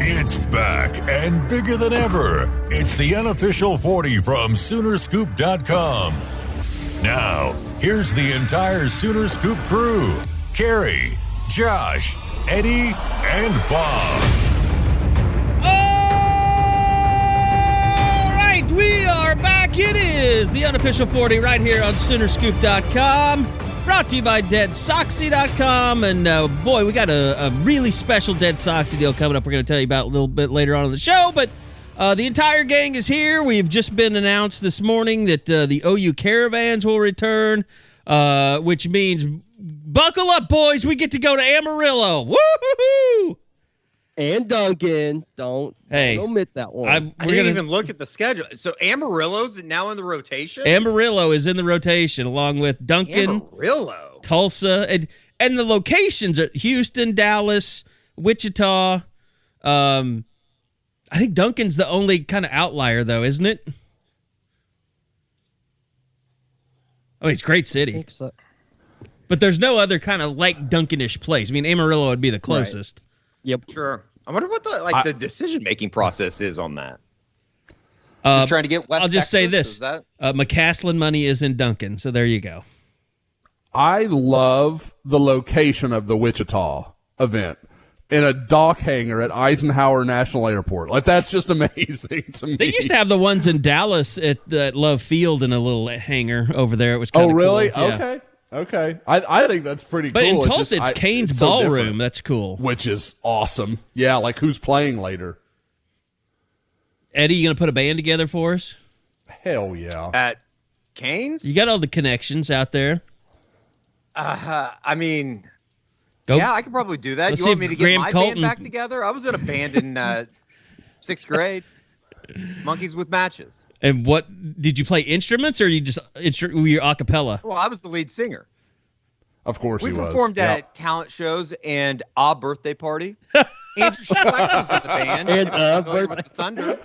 It's back and bigger than ever. It's the unofficial 40 from Soonerscoop.com. Now, here's the entire Sooner Scoop crew. Carey, Josh, Eddie, and Bob. All right, we are back. It is the unofficial 40 right here on Soonerscoop.com. Brought to you by DeadSoxy.com. And boy, we got a really special Dead Soxy deal coming up. We're going to tell you about a little bit later on in the show. But the entire gang is here. We've just been announced this morning that the OU Caravans will return, which means buckle up, boys. We get to go to Amarillo. Woo-hoo-hoo! And Duncan, don't omit that one. I didn't even look at the schedule. So Amarillo's now in the rotation? Amarillo is in the rotation along with Duncan, Amarillo, Tulsa, and the locations are Houston, Dallas, Wichita. I think Duncan's the only kind of outlier, though, isn't it? Oh, it's a great city. I think so. But there's no other kind of like Duncanish place. I mean, Amarillo would be the closest. Right. Yep. Sure. I wonder what the decision-making process is on that. Just trying to get West I'll just Texas? say this. Is that... McCaslin money is in Duncan, so there you go. I love the location of the Wichita event in a dock hangar at Eisenhower National Airport. Like, that's just amazing to me. They used to have the ones in Dallas at Love Field in a little hangar over there. It was kind of really? Cool. Yeah. Okay. Okay. I think that's pretty but cool. But in Tulsa, it's Cain's it's so Ballroom. different, That's cool. Which is awesome. Yeah, like who's playing later? Eddie, you going to put a band together for us? Hell yeah. At Cain's? You got all the connections out there. I mean, Go. Yeah, I could probably do that. You want me to get my band back together? I was in a band in 6th grade. Monkeys with Matches. And what did you play instruments or you just were you a cappella? Well, I was the lead singer. Of course, we performed at talent shows and a birthday party. Andrew Schlecht was in the band. And with the Thunder.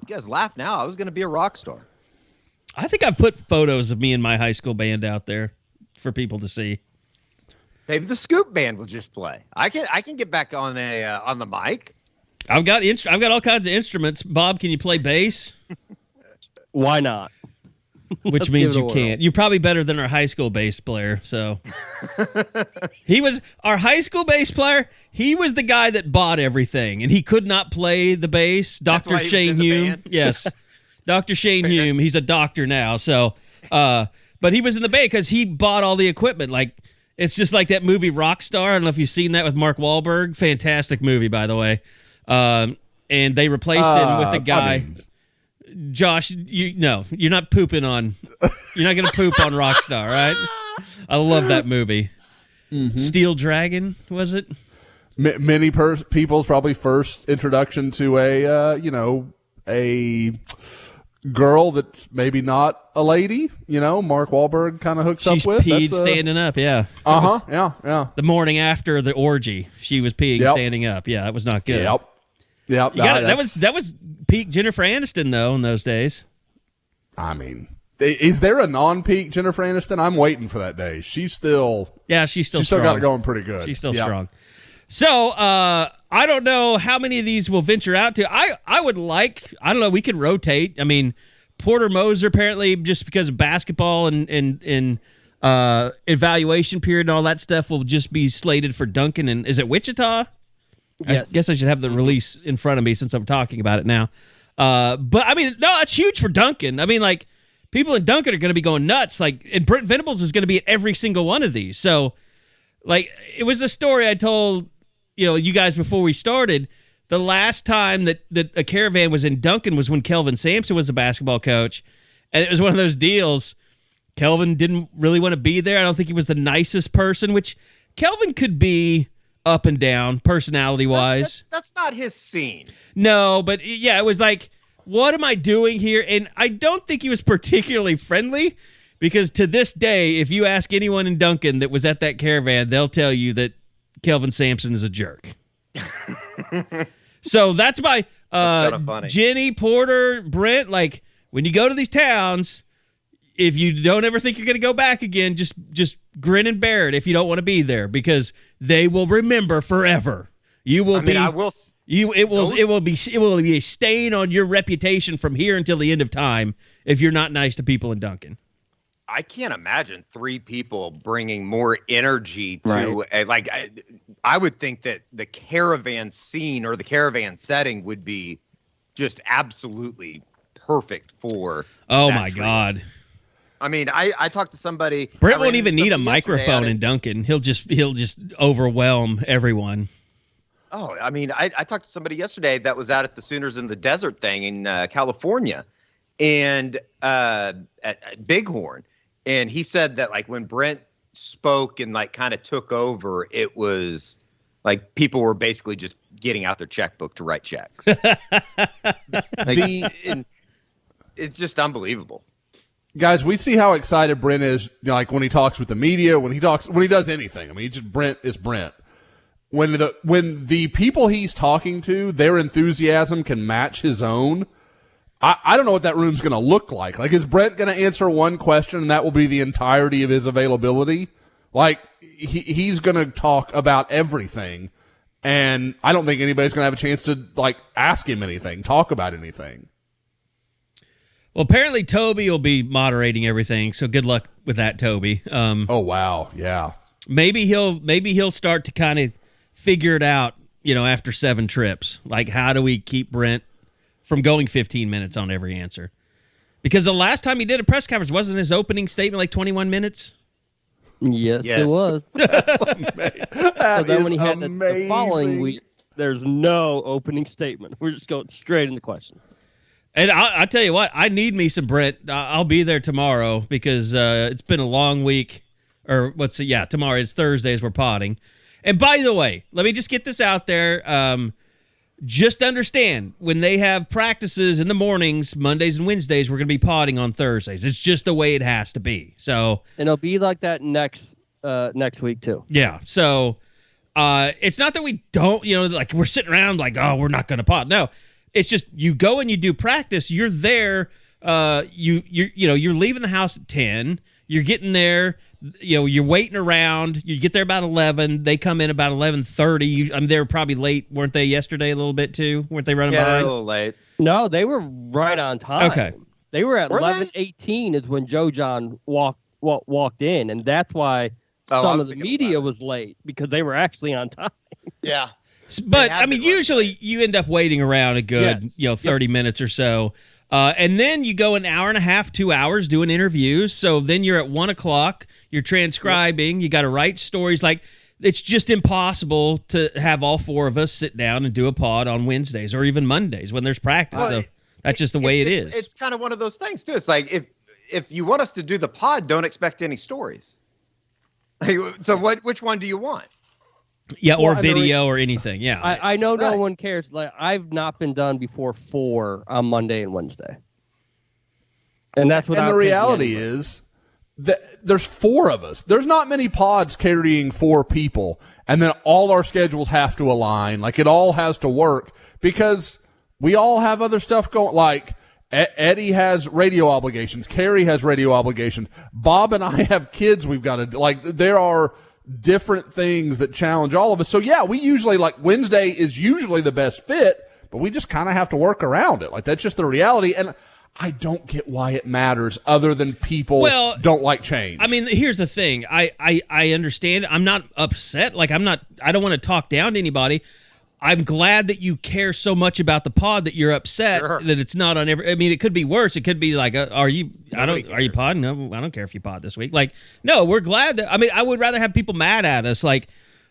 You guys laugh now. I was going to be a rock star. I think I put photos of me and my high school band out there for people to see. Maybe the Scoop band will just play. I can get back on the mic. I've got all kinds of instruments. Bob, can you play bass? Why not? Which means you can't. You're probably better than our high school bass player. So he was our high school bass player. He was the guy that bought everything, and he could not play the bass. Dr. Shane Hume. Yes, Dr. Shane Hume. He's a doctor now. So, but he was in the band because he bought all the equipment. Like it's just like that movie Rockstar. I don't know if you've seen that with Mark Wahlberg. Fantastic movie, by the way. And they replaced him with a guy. Josh, you're not pooping on. You're not going to poop on Rockstar, right? I love that movie. Mm-hmm. Steel Dragon, was it? Many people's probably first introduction to a girl that's maybe not a lady. Mark Wahlberg kind of hooks up with. She's peed standing up. Yeah. Yeah. The morning after the orgy, she was peeing standing up. Yeah, that was not good. Yep. That was peak Jennifer Aniston though in those days. I mean, is there a non-peak Jennifer Aniston? I'm waiting for that day. She's still strong. Got it going pretty good. She's still strong. So I don't know how many of these we'll venture out to. I don't know. We could rotate. I mean, Porter Moser apparently just because of basketball and evaluation period and all that stuff will just be slated for Duncan. And is it Wichita? Yes. I guess I should have the release in front of me since I'm talking about it now. But, I mean, no, that's huge for Duncan. I mean, like, people in Duncan are going to be going nuts. Like, and Brent Venables is going to be at every single one of these. So, like, it was a story I told, you guys before we started. The last time that a Caravan was in Duncan was when Kelvin Sampson was a basketball coach. And it was one of those deals. Kelvin didn't really want to be there. I don't think he was the nicest person, which Kelvin could be up and down personality-wise. That's not his scene. No, but yeah, it was like, what am I doing here? And I don't think he was particularly friendly because to this day, if you ask anyone in Duncan that was at that Caravan, they'll tell you that Kelvin Sampson is a jerk. So that's my that's funny. Jenny, Porter, Brent, like when you go to these towns, if you don't ever think you're going to go back again, just grin and bear it if you don't want to be there, because they will remember forever. You will be. I will. It will be a stain on your reputation from here until the end of time if you're not nice to people in Duncan. I can't imagine 3 people bringing more energy to I would think that the caravan scene or the caravan setting would be just absolutely perfect for. Oh my God. I mean, I talked to somebody. Brent won't even need a microphone in Duncan. He'll just overwhelm everyone. Oh, I mean, I talked to somebody yesterday that was out at the Sooners in the Desert thing in California, and at Bighorn, and he said that like when Brent spoke and like kind of took over, it was like people were basically just getting out their checkbook to write checks. It's just unbelievable. Guys, we see how excited Brent is, like when he talks with the media, when he does anything. I mean, Brent is Brent. When the people he's talking to, their enthusiasm can match his own, I don't know what that room's going to look like. Like, is Brent going to answer one question and that will be the entirety of his availability? Like, he's going to talk about everything, and I don't think anybody's going to have a chance to, like, ask him anything, talk about anything. Well, apparently Toby will be moderating everything, so good luck with that, Toby. Oh, wow, yeah. Maybe he'll start to kind of figure it out, after 7 trips. Like, how do we keep Brent from going 15 minutes on every answer? Because the last time he did a press conference, wasn't his opening statement like 21 minutes? Yes. It was. That's amazing. So then when he had the following week, there's no opening statement. We're just going straight into questions. And I'll tell you what, I need me some Brent. I'll be there tomorrow because it's been a long week. Or tomorrow. It's Thursday as we're potting. And by the way, let me just get this out there. Just understand, when they have practices in the mornings, Mondays and Wednesdays, we're going to be potting on Thursdays. It's just the way it has to be. So, and it'll be like that next week too. Yeah. So it's not that we don't, like we're sitting around like, oh, we're not going to pot. No, it's just you go and you do practice. You're there. You're leaving the house at 10. You're getting there. You're waiting around. You get there about 11. They come in about 11:30. They were probably late, weren't they? Yesterday a little bit too. Weren't they running behind? A little late. No, they were right on time. Okay, they were at 11:18 is when Joe John walked in, and that's why some of the media was late because they were actually on time. Yeah, but I mean, usually you end up waiting around a good 30 minutes or so. And then you go an hour and a half, 2 hours doing interviews. So then you're at 1 o'clock. You're transcribing. You got to write stories. Like, it's just impossible to have all 4 of us sit down and do a pod on Wednesdays or even Mondays when there's practice. So that's just the way it is. It's kind of one of those things too. It's like if you want us to do the pod, don't expect any stories. So which one do you want? Yeah, or video or anything. Yeah, I know no one cares. Like, I've not been done before 4 on Monday and Wednesday, and that's what. And the reality is that there's 4 of us. There's not many pods carrying 4 people, and then all our schedules have to align. Like, it all has to work because we all have other stuff going. Like, Eddie has radio obligations. Carey has radio obligations. Bob and I have kids we've got to do. Like, there are different things that challenge all of us. So yeah, we usually, like, Wednesday is usually the best fit, but we just kind of have to work around it. Like, that's just the reality. And I don't get why it matters other than people don't like change. I mean, here's the thing. I understand. I'm not upset. Like, I don't want to talk down to anybody. I'm glad that you care so much about the pod that you're upset that it's not on every. I mean, it could be worse. It could be like, are you podding? No, I don't care if you pod this week. Like, no, we're glad that. I mean, I would rather have people mad at us. Like,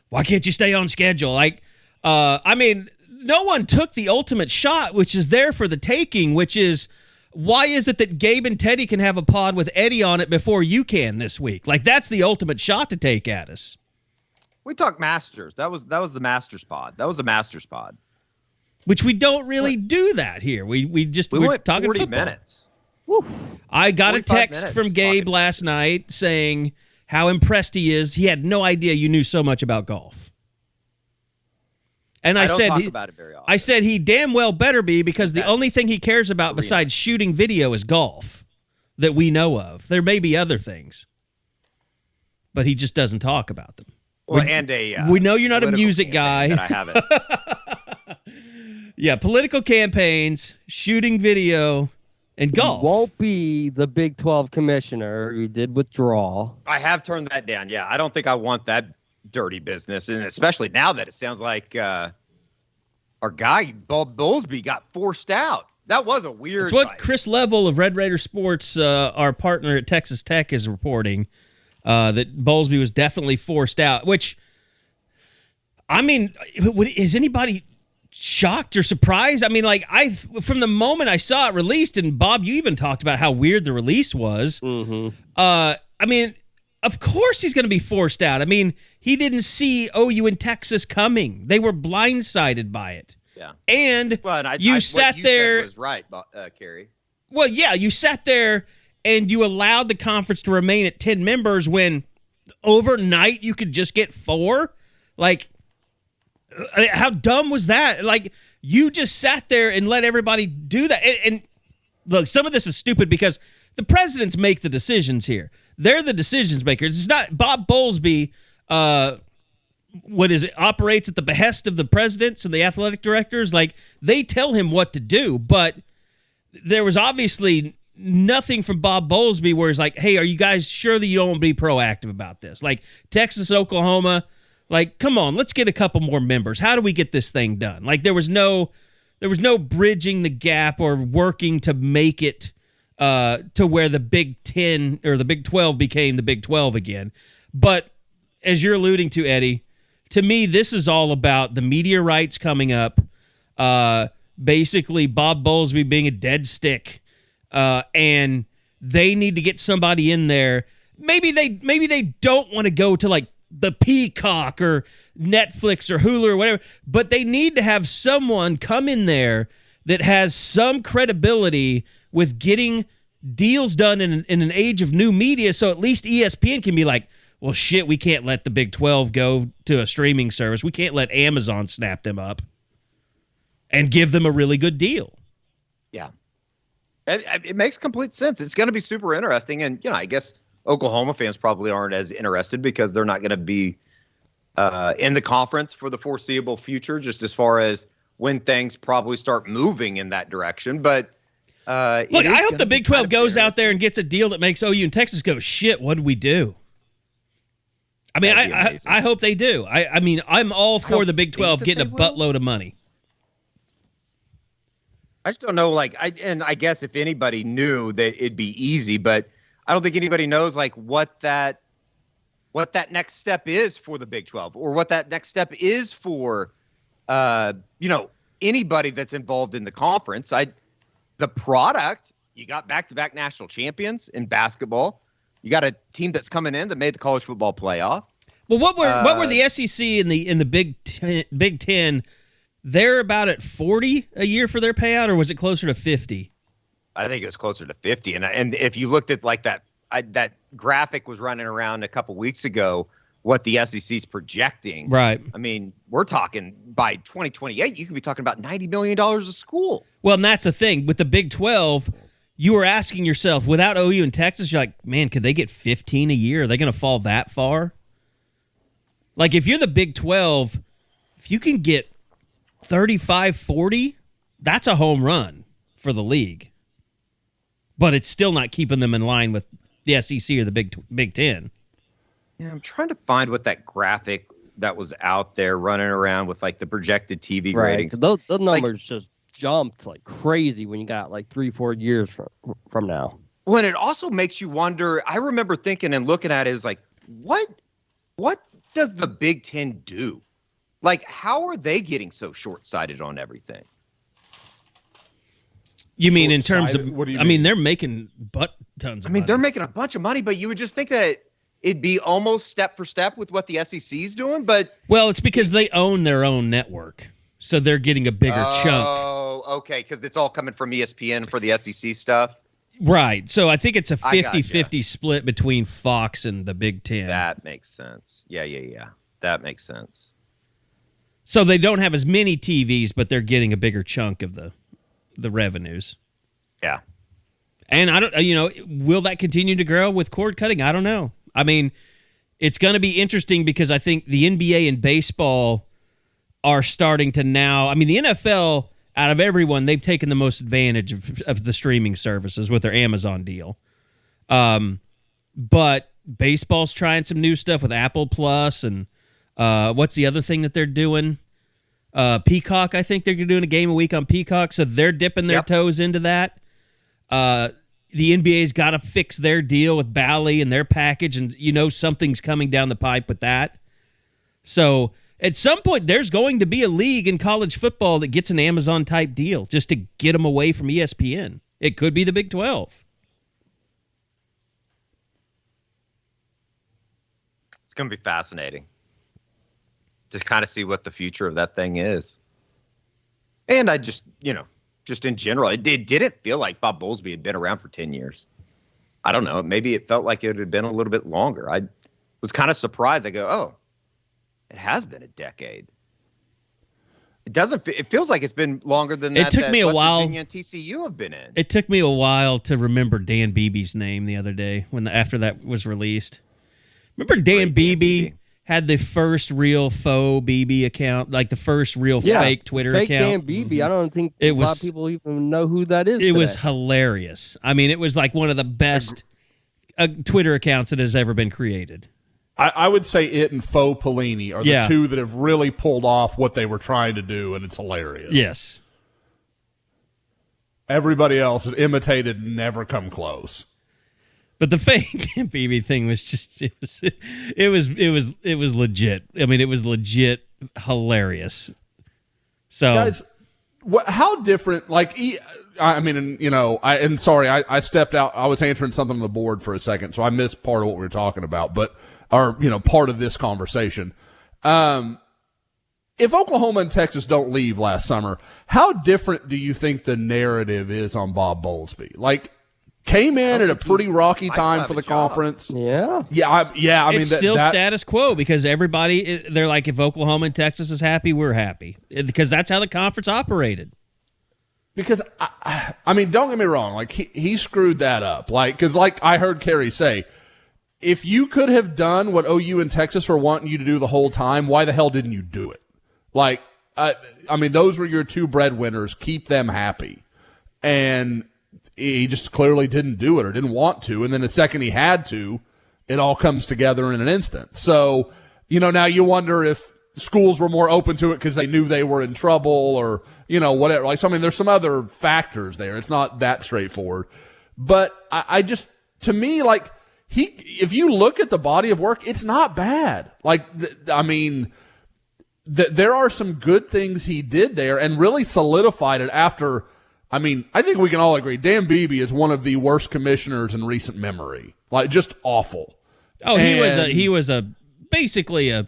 why can't you stay on schedule? Like, I mean, no one took the ultimate shot, which is there for the taking. Which is, why is it that Gabe and Teddy can have a pod with Eddie on it before you can this week? Like, that's the ultimate shot to take at us. We talked Masters. That was the Masters pod. That was a Masters pod. Which we don't really do that here. We went talking 40 football. Minutes. Woo. I got a text from Gabe last night saying how impressed he is. He had no idea you knew so much about golf. And I said, talk about it very often. I said he damn well better be, because the only thing he cares about besides shooting video is golf. that we know of. There may be other things, but he just doesn't talk about them. Well, we know you're not a music guy. That I haven't. Yeah, political campaigns, shooting video, and golf. He won't be the Big 12 commissioner. He did withdraw. I have turned that down. Yeah, I don't think I want that dirty business, and especially now that it sounds like our guy Bob Bowlesby got forced out. That was a weird. It's what Chris Level of Red Raider Sports, our partner at Texas Tech, is reporting. That Bowlesby was definitely forced out, which, I mean, is anybody shocked or surprised? I mean, like, from the moment I saw it released, and Bob, you even talked about how weird the release was. Mm-hmm. I mean, of course he's going to be forced out. I mean, he didn't see OU in Texas coming. They were blindsided by it. Yeah. And well, and you sat what there. Said was right, Carey. Well, yeah, you sat there and you allowed the conference to remain at 10 members when overnight you could just get 4. Like, how dumb was that? Like, you just sat there and let everybody do that. And look, some of this is stupid because the presidents make the decisions here. They're the decisions makers. It's not Bob Bowlesby, operates at the behest of the presidents and the athletic directors. Like, they tell him what to do, but there was obviously nothing from Bob Bowlesby where he's like, hey, are you guys sure that you don't want to be proactive about this? Like, Texas, Oklahoma, like, come on, let's get a couple more members. How do we get this thing done? Like, there was no bridging the gap or working to make it to where the Big 10 or the Big 12 became the Big 12 again. But as you're alluding to, Eddie, to me, this is all about the media rights coming up, basically Bob Bowlesby being a dead stick, and they need to get somebody in there. Maybe they don't want to go to like the Peacock or Netflix or Hulu or whatever, but they need to have someone come in there that has some credibility with getting deals done in an age of new media, so at least ESPN can be like, well, shit, we can't let the Big 12 go to a streaming service. We can't let Amazon snap them up and give them a really good deal. Yeah. It makes complete sense. It's going to be super interesting. And, I guess Oklahoma fans probably aren't as interested because they're not going to be in the conference for the foreseeable future, just as far as when things probably start moving in that direction. But look, I hope the Big 12 goes out there and gets a deal that makes OU and Texas go, shit, what did we do? I mean, I hope they do. I mean, I'm all for the Big 12 getting a buttload of money. I just don't know, I guess if anybody knew that it'd be easy, but I don't think anybody knows, what that next step is for the Big 12 or what that next step is for, anybody that's involved in the conference. The product, you got back-to-back national champions in basketball. You got a team that's coming in that made the college football playoff. Well, what were the SEC and the Big Ten? They're about at 40 a year for their payout, or was it closer to 50? I think it was closer to 50. And if you looked at that graphic was running around a couple weeks ago, what the SEC's projecting. Right. I mean, we're talking by 2028, you could be talking about $90 million a school. Well, and that's the thing with the Big 12. You were asking yourself, without OU and Texas, you're like, man, could they get 15 a year? Are they going to fall that far? Like, if you're the Big 12, if you can get 35, 40, that's a home run for the league. But it's still not keeping them in line with the SEC or the Big 10. Yeah, I'm trying to find what that graphic that was out there running around with, the projected TV ratings. Those numbers just jumped like crazy when you got 3-4 years from now. Well, and it also makes you wonder. I remember thinking and looking at it as what does the Big Ten do? How are they getting so short-sighted on everything? You mean in terms of? What do you mean? I mean, they're making tons of money. They're making a bunch of money, but you would just think that it'd be almost step for step with what the SEC's doing. But it's because they own their own network, so they're getting a bigger chunk. Oh, okay, because it's all coming from ESPN for the SEC stuff. Right. So I think it's a 50-50 split between Fox and the Big Ten. That makes sense. Yeah. That makes sense. So they don't have as many TVs, but they're getting a bigger chunk of the revenues. Yeah. And I don't, will that continue to grow with cord cutting? I don't know. I mean, it's going to be interesting because I think the NBA and baseball are starting to now. I mean, the NFL, out of everyone, they've taken the most advantage of the streaming services with their Amazon deal. But baseball's trying some new stuff with Apple Plus, and what's the other thing that they're doing? Peacock, I think they're doing a game a week on Peacock, so they're dipping their toes into that. The NBA's got to fix their deal with Bally and their package, and something's coming down the pipe with that. So at some point, there's going to be a league in college football that gets an Amazon-type deal just to get them away from ESPN. It could be the Big 12. It's going to be fascinating to kind of see what the future of that thing is. And I just in general, it didn't feel like Bob Bowlesby had been around for 10 years. I don't know. Maybe it felt like it had been a little bit longer. I was kind of surprised. I go, oh, it has been a decade. It feels like it's been longer than that. It took me a while. Virginia and TCU have been in. It took me a while to remember Dan Beebe's name the other day after that was released. Remember Dan Beebe had the first real faux BB account, like the first real fake Twitter fake account. Dan Beebe. I don't think a lot of people even know who that is. It was hilarious. I mean, it was like one of the best Twitter accounts that has ever been created. I would say it and Faux Pelini are the two that have really pulled off what they were trying to do, and it's hilarious. Yes. Everybody else has imitated and never come close. But the fake BB thing was just it was legit. I mean, it was legit hilarious. So guys, how different? Like, I stepped out. I was answering something on the board for a second, so I missed part of what we were talking about. But part of this conversation. If Oklahoma and Texas don't leave last summer, how different do you think the narrative is on Bob Bowlesby? Like, came in at a pretty rocky time for the conference. Yeah. I mean, it's still status quo because they're like, if Oklahoma and Texas is happy, we're happy, because that's how the conference operated. Because I mean, don't get me wrong, like he screwed that up. Like, because like I heard Carey say, if you could have done what OU and Texas were wanting you to do the whole time, why the hell didn't you do it? Like, I mean, those were your two breadwinners. Keep them happy, and he just clearly didn't do it or didn't want to. And then the second he had to, it all comes together in an instant. So, now you wonder if schools were more open to it because they knew they were in trouble or, whatever. Like, so, I mean, there's some other factors there. It's not that straightforward. But to me, like, if you look at the body of work, it's not bad. Like, there are some good things he did there and really solidified it after. I mean, I think we can all agree Dan Beebe is one of the worst commissioners in recent memory. Like, just awful. Oh, he was basically a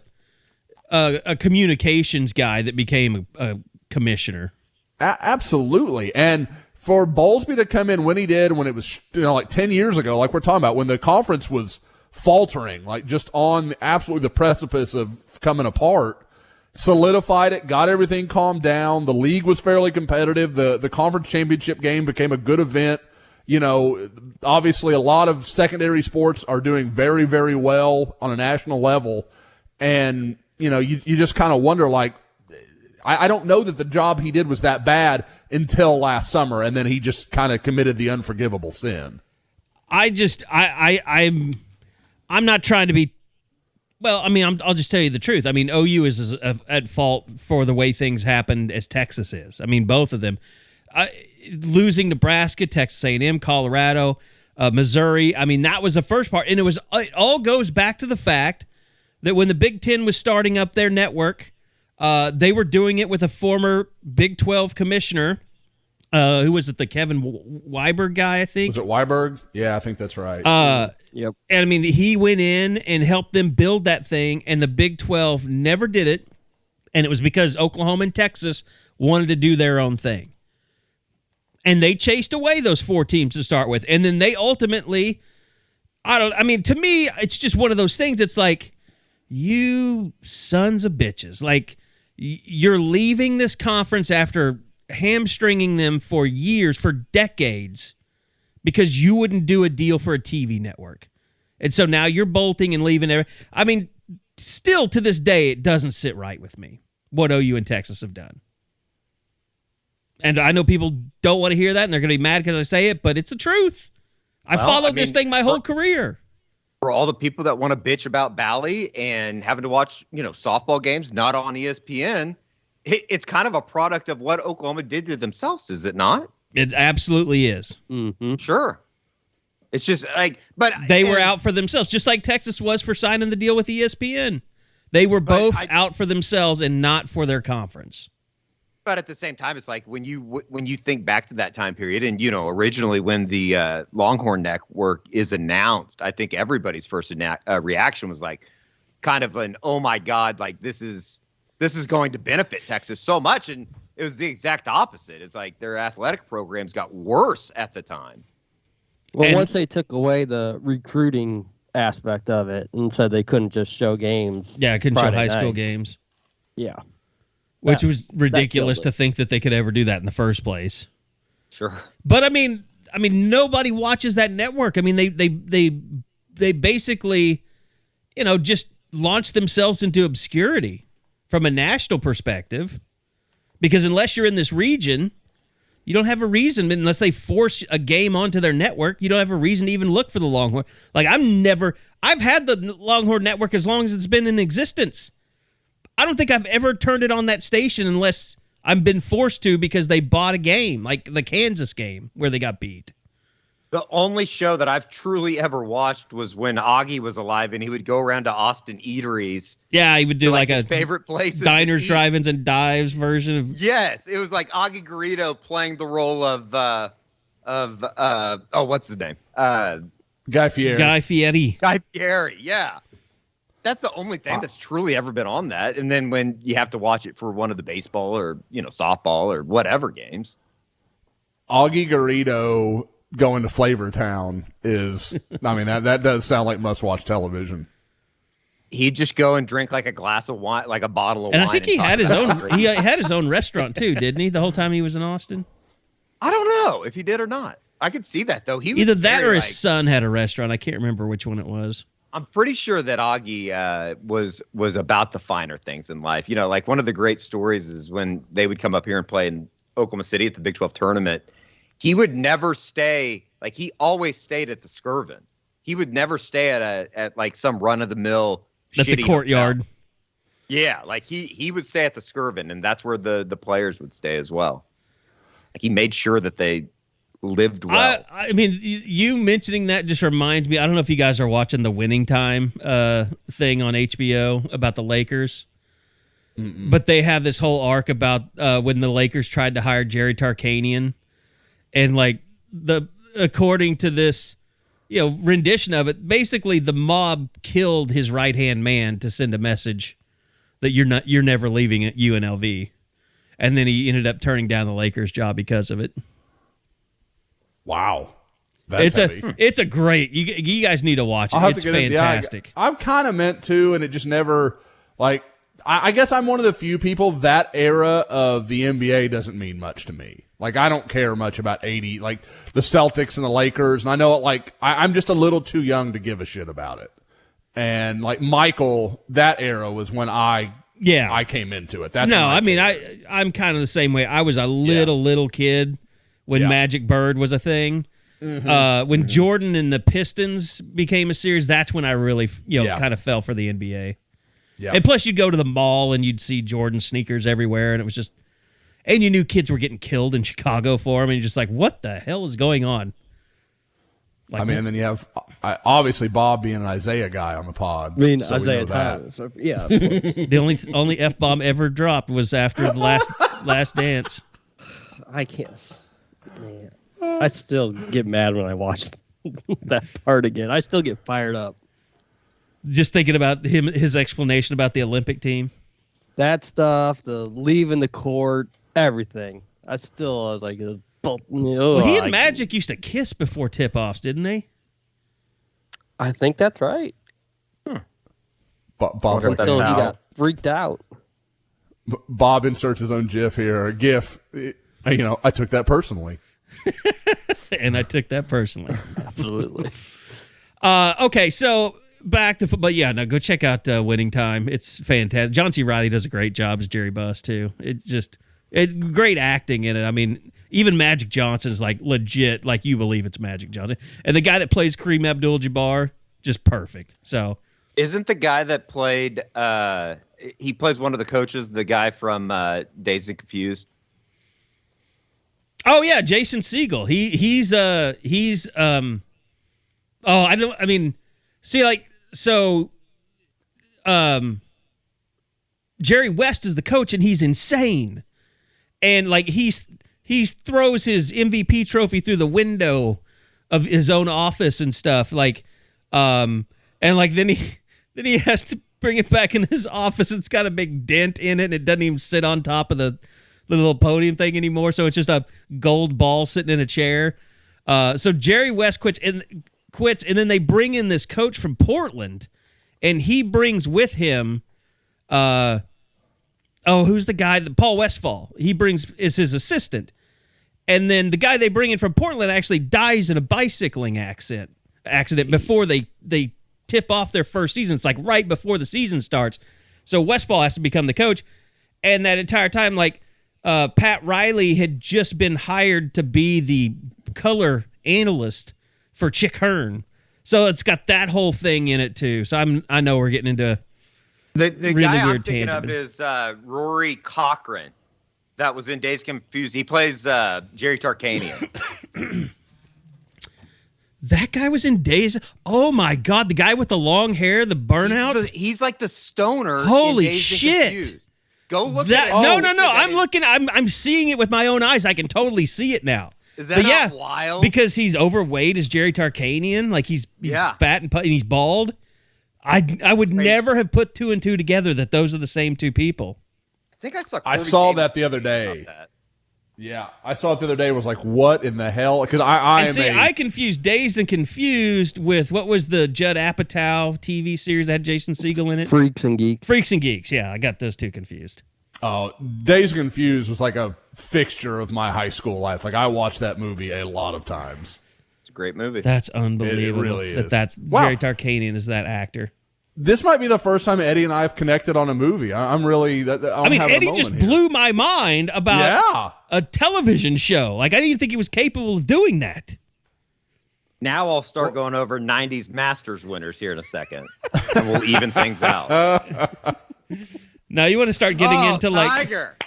communications guy that became a commissioner. Absolutely. And for Bowlesby to come in when he did, when it was like 10 years ago, like we're talking about, when the conference was faltering, like just on absolutely the precipice of coming apart, solidified it, got everything calmed down. The league was fairly competitive. The conference championship game became a good event. Obviously a lot of secondary sports are doing very, very well on a national level. And, you just kind of wonder, like, I don't know that the job he did was that bad until last summer. And then he just kind of committed the unforgivable sin. I'm not trying to be, well, I mean, I'll just tell you the truth. I mean, OU is at fault for the way things happened as Texas is. I mean, both of them. Losing Nebraska, Texas A&M, Colorado, Missouri. I mean, that was the first part. And it all goes back to the fact that when the Big Ten was starting up their network, they were doing it with a former Big 12 commissioner. Who was it? The Kevin Weiberg guy, I think. Was it Weiberg? Yeah, I think that's right. Yep. And I mean, he went in and helped them build that thing, and the Big 12 never did it. And it was because Oklahoma and Texas wanted to do their own thing. And they chased away those four teams to start with. And then they ultimately, to me, it's just one of those things. It's like, you sons of bitches. Like, you're leaving this conference after hamstringing them for years, for decades, because you wouldn't do a deal for a TV network. And so now you're bolting and leaving. I mean, still to this day, it doesn't sit right with me what OU and Texas have done. And I know people don't want to hear that, and they're going to be mad because I say it, but it's the truth. I followed this thing my whole career. For all the people that want to bitch about Bally and having to watch, softball games not on ESPN, it's kind of a product of what Oklahoma did to themselves, is it not? It absolutely is. Mm-hmm. Sure. It's just but they were out for themselves, just like Texas was for signing the deal with ESPN. They were both out for themselves and not for their conference. But at the same time, it's like when you think back to that time period, and originally when the Longhorn Network is announced, I think everybody's first reaction was like, kind of an oh my god, like this is going to benefit Texas so much, and it was the exact opposite. It's like their athletic programs got worse at the time. Well, once they took away the recruiting aspect of it and said they couldn't just show games. Yeah, couldn't show high school games. Yeah. Which was ridiculous to think that they could ever do that in the first place. Sure. But I mean, nobody watches that network. I mean, they basically, just launched themselves into obscurity from a national perspective. Because unless you're in this region, you don't have a reason, unless they force a game onto their network, you don't have a reason to even look for the Longhorn. Like, I've had the Longhorn Network as long as it's been in existence. I don't think I've ever turned it on that station unless I've been forced to because they bought a game, like the Kansas game where they got beat. The only show that I've truly ever watched was when Augie was alive, and he would go around to Austin eateries. Yeah, he would do like his a favorite places, diners, drive-ins, and dives version of. Yes, it was like Augie Garrido playing the role of what's his name? Guy Fieri. Guy Fieri. Yeah, that's the only thing that's truly ever been on that. And then when you have to watch it for one of the baseball or softball or whatever games, Augie Garrido going to Flavortown is, that does sound like must-watch television. He'd just go and drink like a glass of wine, like a bottle of wine. And I think he had his own. He had his own restaurant too, didn't he? The whole time he was in Austin. I don't know if he did or not. I could see that though. He was either that or his son had a restaurant. I can't remember which one it was. I'm pretty sure that Augie was about the finer things in life. Like one of the great stories is when they would come up here and play in Oklahoma City at the Big 12 tournament. He would never stay, like he always stayed at the Skirvin. He would never stay at like some run-of-the-mill at the courtyard. Hotel. Yeah, like he would stay at the Skirvin, and that's where the players would stay as well. Like he made sure that they lived well. I mean, you mentioning that just reminds me, I don't know if you guys are watching the Winning Time thing on HBO about the Lakers. Mm-mm. But they have this whole arc about when the Lakers tried to hire Jerry Tarkanian. And like according to this, rendition of it, basically the mob killed his right-hand man to send a message that you're never leaving at UNLV, and then he ended up turning down the Lakers job because of it. Wow, that's heavy. It's a great. You guys need to watch it. It's fantastic. I've kind of meant to, and it just never like. I guess I'm one of the few people that era of the NBA doesn't mean much to me. Like, I don't care much about 80, like the Celtics and the Lakers. And I know, like, I'm just a little too young to give a shit about it. And, like, Michael, that era was when I came into it. I'm kind of the same way. I was a little kid when Magic Bird was a thing. Mm-hmm. When Jordan and the Pistons became a series, that's when I really, kind of fell for the NBA. Yeah. And plus, you'd go to the mall and you'd see Jordan sneakers everywhere, and it was just, and you knew kids were getting killed in Chicago for them, and you're just like, what the hell is going on? Like, and then you have obviously Bob being an Isaiah guy on the pod. So Isaiah Thomas, yeah. The only F-bomb ever dropped was after the last dance. I can't. Man, I still get mad when I watch that part again. I still get fired up. Just thinking about his explanation about the Olympic team. That stuff, the leaving the court, everything. I still like. Well, he and Magic used to kiss before tip-offs, didn't they? I think that's right. Bob until he got freaked out. Bob inserts his own GIF here. I took that personally. And I took that personally. Absolutely. Okay, so back to football. Yeah, no, go check out Winning Time. It's fantastic. John C. Reilly does a great job as Jerry Buss, too. It's great acting in it. I mean, even Magic Johnson is like legit, like you believe it's Magic Johnson. And the guy that plays Kareem Abdul-Jabbar, just perfect. So, isn't the guy that played? He plays one of the coaches, the guy from Dazed and Confused. Oh yeah, Jason Segel. He's Jerry West is the coach, and he's insane, and like he throws his MVP trophy through the window of his own office and stuff, like, and like then he has to bring it back in his office. It's got a big dent in it, and it doesn't even sit on top of the little podium thing anymore, so it's just a gold ball sitting in a chair. So Jerry West quits, and then they bring in this coach from Portland, and he brings with him, who's the guy? Paul Westphal. He is his assistant, and then the guy they bring in from Portland actually dies in a bicycling accident before they tip off their first season. It's like right before the season starts, so Westphal has to become the coach, and that entire time, like, Pat Riley had just been hired to be the color analyst for Chick Hearn. So it's got that whole thing in it too. So I know we're getting into the really guy weird I'm thinking tangent. of is Rory Cochran. That was in Days Confused. He plays Jerry Tarkanian. That guy was in Days. Oh my God, the guy with the long hair, the burnout. He's like the stoner. Holy in Dazed and shit! Confused. Go look that. at it. No. I'm looking. I'm seeing it with my own eyes. I can totally see it now. Is that not wild? Because he's overweight as Jerry Tarkanian. Like he's fat and he's bald. I would never have put two and two together that those are the same two people. I think I saw. I saw that the other day. Yeah, I saw it the other day. Was like, what in the hell? Because I confused Dazed and Confused with what was the Judd Apatow TV series that had Jason Segel in it? Freaks and Geeks. Yeah, I got those two confused. Oh, Dazed and Confused was like a fixture of my high school life. Like I watched that movie a lot of times. It's a great movie. That's unbelievable. It really is. That's Jerry Tarkanian is that actor. This might be the first time Eddie and I have connected on a movie. I'm really. Eddie just blew my mind about a television show. Like I didn't even think he was capable of doing that. Now I'll start going over 90s Masters winners here in a second, and we'll even things out. Now you want to start getting into Tiger.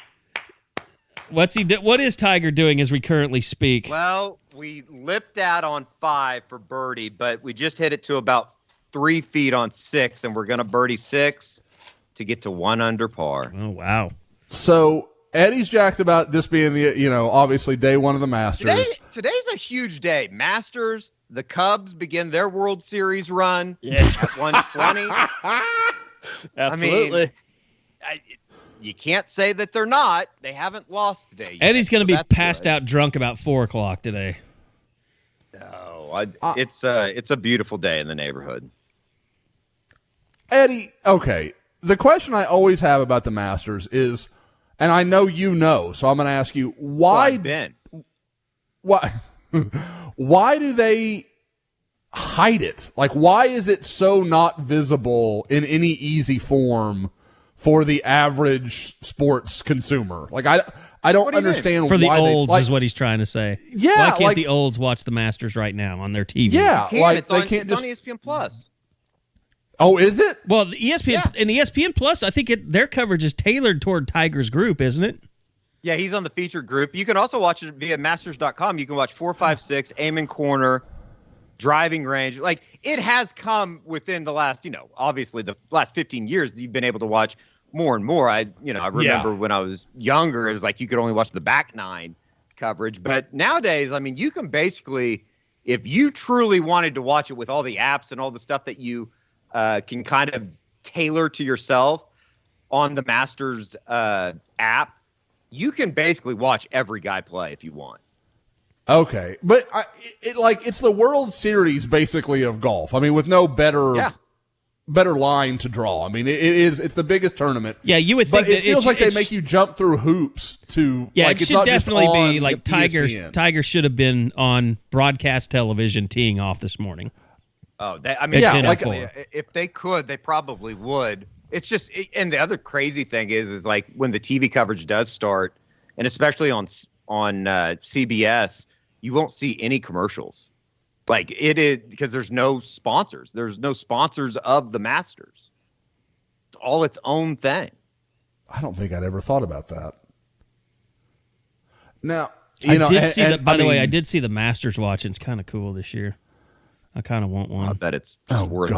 What is Tiger doing as we currently speak? Well, we lipped out on 5 for birdie, but we just hit it to about 3 feet on 6, and we're going to birdie 6 to get to 1 under par. Oh, wow. So Eddie's jacked about this being the, obviously day one of the Masters. Today's a huge day. Masters, the Cubs begin their World Series run at 120. Absolutely. I mean, you can't say that they're not. They haven't lost today yet. Eddie's going to be passed out drunk about 4 o'clock today. No, it's a beautiful day in the neighborhood. Eddie, okay. The question I always have about the Masters is, and I know so I'm going to ask you, why do they hide it? Like, why is it so not visible in any easy form for the average sports consumer? Like, I don't understand for the why olds is what he's trying to say. Yeah, why can't the olds watch the Masters right now on their TV? Yeah, it's on ESPN Plus. Oh, is it? Well, the ESPN and ESPN Plus, I think their coverage is tailored toward Tiger's group, isn't it? Yeah, he's on the featured group. You can also watch it via Masters.com. You can watch 4, 5, 6, Aiming Corner, Driving Range. Like, it has come within the last, obviously the last 15 years. You've been able to watch more and more. I remember when I was younger, it was like you could only watch the back 9 coverage. But nowadays, I mean, you can basically, if you truly wanted to watch it with all the apps and all the stuff that you can kind of tailor to yourself on the Masters app, you can basically watch every guy play if you want. Okay, but it's the World Series basically of golf. I mean, with no better better line to draw. I mean, it's the biggest tournament. Yeah, you would think but it feels like they make you jump through hoops to. Yeah, like, it should definitely be like ESPN. Tiger should have been on broadcast television teeing off this morning. Oh, if they could, they probably would. It's just, and the other crazy thing is like when the TV coverage does start, and especially on CBS, you won't see any commercials. Like it is because there's no sponsors. There's no sponsors of the Masters. It's all its own thing. I don't think I'd ever thought about that. Now, By the way, I did see the Masters watch. It's kind of cool this year. I kind of want one. I bet it's worth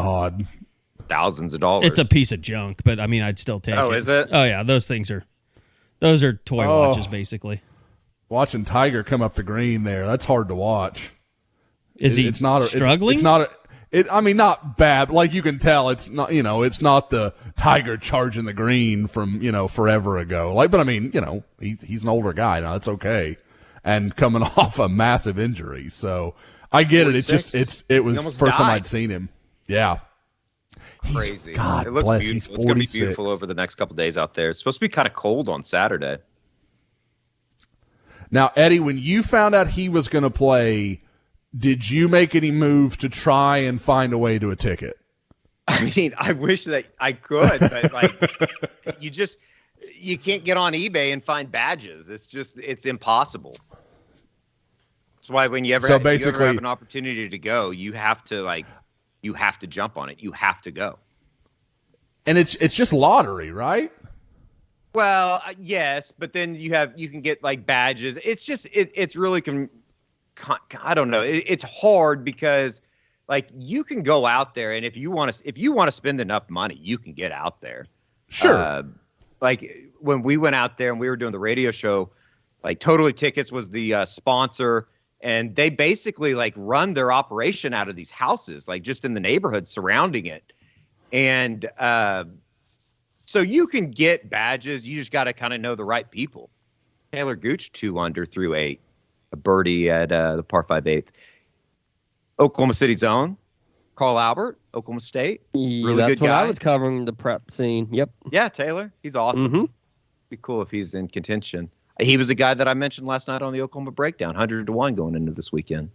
thousands of dollars. It's a piece of junk, but I mean, I'd still take it. Oh, is it? Oh yeah, those are toy watches basically. Watching Tiger come up the green there, that's hard to watch. Is he struggling? It's not. I mean, not bad. Like you can tell, it's not. It's not the Tiger charging the green from forever ago. Like, but I mean, he's an older guy now. That's okay, and coming off a massive injury, so I get it. It's just it was the first time I'd seen him. Yeah, crazy. God it looks bless. Beautiful. He's 46. It's going to be beautiful over the next couple of days out there. It's supposed to be kind of cold on Saturday. Now, Eddie, when you found out he was going to play, did you make any move to try and find a way to a ticket? I mean, I wish that I could, but like you can't get on eBay and find badges. It's impossible. That's why when you ever have an opportunity to go, you have to jump on it. You have to go. And it's just lottery, right? Well, yes, but then you can get like badges. It's just it's really I don't know. It's hard because like you can go out there and if you want to spend enough money, you can get out there. Sure. Like when we went out there and we were doing the radio show, like Totally Tickets was the sponsor, and they basically like run their operation out of these houses, like just in the neighborhood surrounding it, and so you can get badges. You just got to kind of know the right people. Taylor Gooch 2 under through 8, a birdie at the par 5/8. Oklahoma City's own Carl Albert, Oklahoma State. Really that's good what guy. I was covering the prep scene. Yep. Yeah, Taylor. He's awesome. Mm-hmm. Be cool if he's in contention. He was a guy that I mentioned last night on the Oklahoma Breakdown, 100-1 going into this weekend.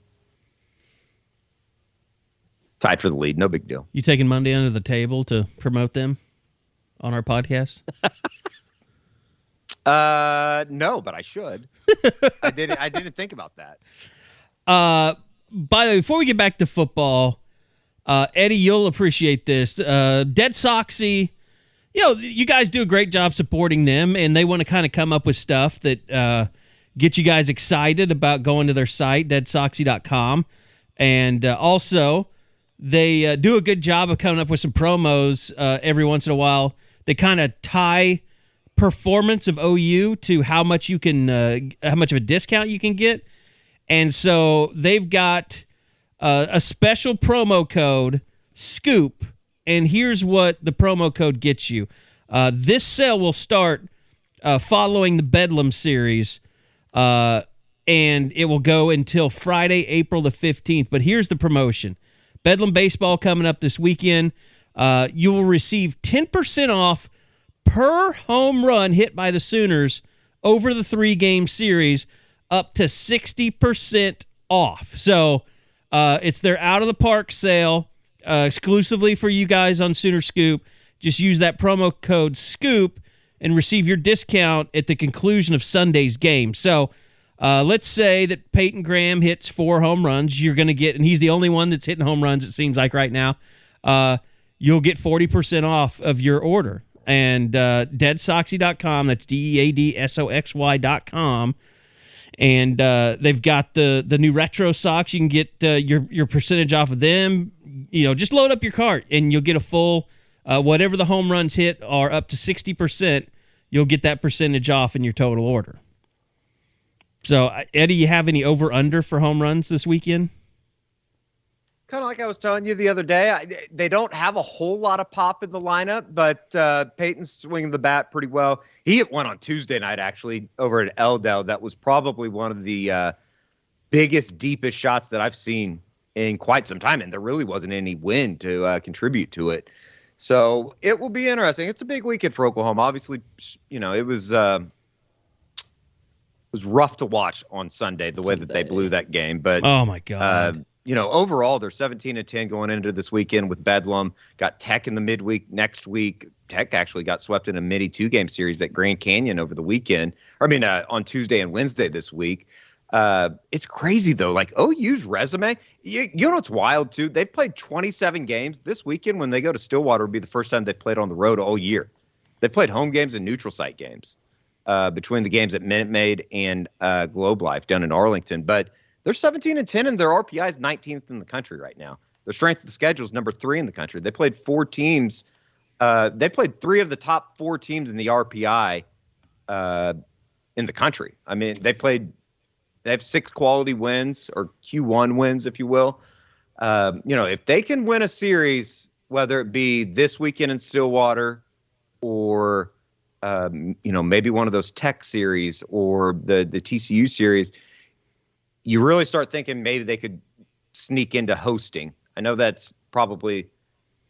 Tied for the lead, no big deal. You taking Monday under the table to promote them on our podcast? No, but I should. I didn't think about that. By the way, before we get back to football, Eddie, you'll appreciate this. Dead Soxy, you guys do a great job supporting them, and they want to kind of come up with stuff that get you guys excited about going to their site, deadsoxy.com. And also, they do a good job of coming up with some promos every once in a while. They kind of tie performance of OU to how much of a discount you can get. And so they've got a special promo code, SCOOP, and here's what the promo code gets you. This sale will start following the Bedlam series, and it will go until Friday, April the 15th. But here's the promotion. Bedlam Baseball coming up this weekend. You will receive 10% off per home run hit by the Sooners over the 3-game series, up to 60% off. So it's their out-of-the-park sale exclusively for you guys on Sooner Scoop. Just use that promo code SCOOP and receive your discount at the conclusion of Sunday's game. So let's say that Peyton Graham hits 4 home runs. You're going to get, and he's the only one that's hitting home runs, it seems like right now. You'll get 40% off of your order. And deadsoxy.com, that's DEADSOXY.com. And they've got the new retro socks. You can get your percentage off of them. Just load up your cart, and you'll get a full, whatever the home runs hit are up to 60%, you'll get that percentage off in your total order. So, Eddie, you have any over-under for home runs this weekend? Kind of like I was telling you the other day, they don't have a whole lot of pop in the lineup, but Peyton's swinging the bat pretty well. He hit one on Tuesday night, actually, over at Eldell. That was probably one of the biggest, deepest shots that I've seen in quite some time, and there really wasn't any wind to contribute to it. So it will be interesting. It's a big weekend for Oklahoma. Obviously, it was rough to watch on Sunday, the way that they blew that game. But oh my God. Overall, they're 17-10 going into this weekend with Bedlam. Got Tech in the midweek next week. Tech actually got swept in a mini 2-game series at Grand Canyon over the weekend. On Tuesday and Wednesday this week. It's crazy, though. Like, OU's resume, you know what's wild, too? They've played 27 games. This weekend, when they go to Stillwater, will be the first time they've played on the road all year. They played home games and neutral site games between the games at Minute Maid and Globe Life down in Arlington. But they're 17-10, and their RPI is 19th in the country right now. Their strength of the schedule is number 3 in the country. They played 4 teams. They played 3 of the top 4 teams in the RPI in the country. I mean, they have 6 quality wins, or Q1 wins, if you will. If they can win a series, whether it be this weekend in Stillwater or, maybe one of those Tech series or the TCU series, you really start thinking maybe they could sneak into hosting. I know that's probably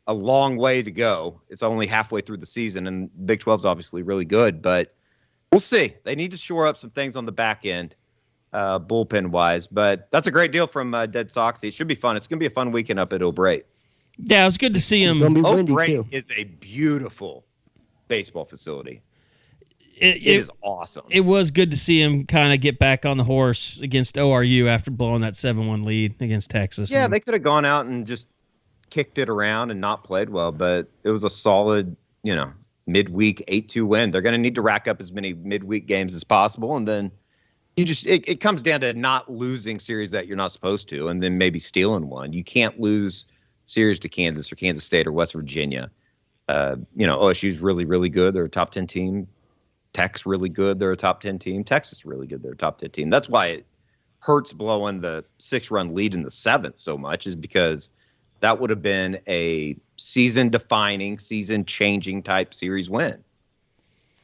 a long way to go. It's only halfway through the season, and Big 12 is obviously really good, but we'll see. They need to shore up some things on the back end. Bullpen wise, but that's a great deal from Dead Soxy. It should be fun. It's going to be a fun weekend up at O'Brate. Yeah, it was good to see him. O'Brate is a beautiful baseball facility. It is awesome. It was good to see him kind of get back on the horse against ORU after blowing that 7-1 lead against Texas. Yeah, they could have gone out and just kicked it around and not played well, but it was a solid, midweek 8-2 win. They're going to need to rack up as many midweek games as possible, and then it comes down to not losing series that you're not supposed to, and then maybe stealing one. You can't lose series to Kansas or Kansas State or West Virginia. OSU's really, really good. They're a top 10 team. Tech's really good. They're a top 10 team. Texas really good. They're a top 10 team. That's why it hurts blowing the 6-run lead in the 7th so much, is because that would have been a season-defining, season-changing type series win.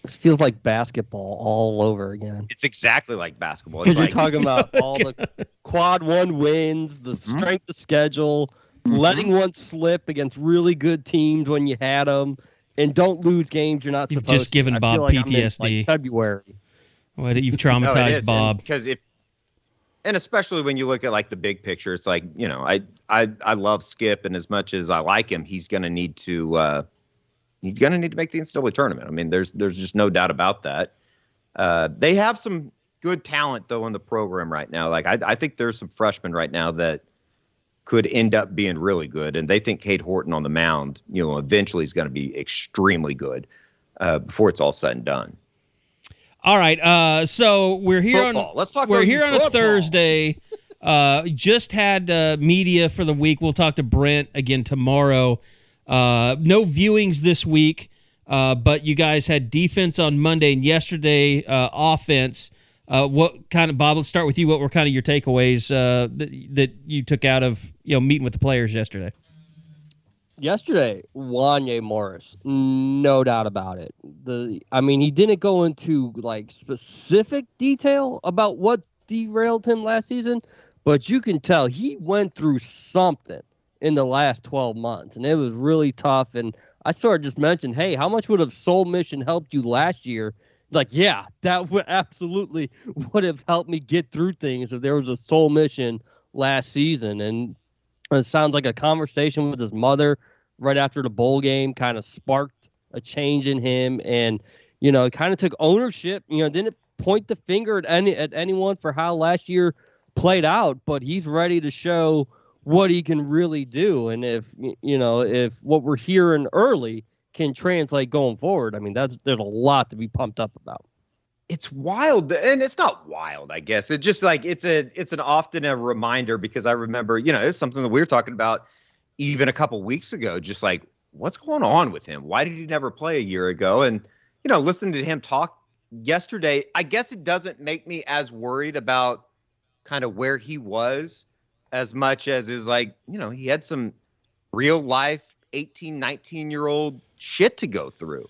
It feels like basketball all over again. It's exactly like basketball. Because you're talking about all the quad 1 wins, the strength of schedule, letting one slip against really good teams when you had them, and don't lose games you're not supposed to. You've just given Bob PTSD. February. What, you've traumatized Bob. And especially when you look at like the big picture, it's like, I love Skip, and as much as I like him, he's going to need to make the NCAA tournament. I mean, there's just no doubt about that. They have some good talent though in the program right now. Like I think there's some freshmen right now that could end up being really good, and they think Cade Horton on the mound, eventually is going to be extremely good before it's all said and done. All right, so we're here football. Let's talk. We're here on football. A Thursday. Just had media for the week. We'll talk to Brent again tomorrow. No viewings this week, but you guys had defense on Monday, and yesterday offense. What kind of, Bob, let's start with you. What were kind of your takeaways that you took out of meeting with the players yesterday? Yesterday, Wanya Morris, no doubt about it. He didn't go into like specific detail about what derailed him last season, but you can tell he went through something in the last 12 months, and it was really tough. And I sort of just mentioned, hey, how much would have Soul Mission helped you last year? Like, yeah, that would absolutely would have helped me get through things if there was a Soul Mission last season. And it sounds like a conversation with his mother right after the bowl game kind of sparked a change in him, and kind of took ownership. Didn't point the finger at anyone for how last year played out, but he's ready to show what he can really do. And if what we're hearing early can translate going forward, there's a lot to be pumped up about. It's wild, and it's not wild, I guess. It's just like it's an often a reminder, because I remember, it's something that we were talking about even a couple weeks ago, just like, what's going on with him? Why did he never play a year ago? And, listening to him talk yesterday, I guess it doesn't make me as worried about kind of where he was as much as it was like, he had some real life 18, 19-year-old shit to go through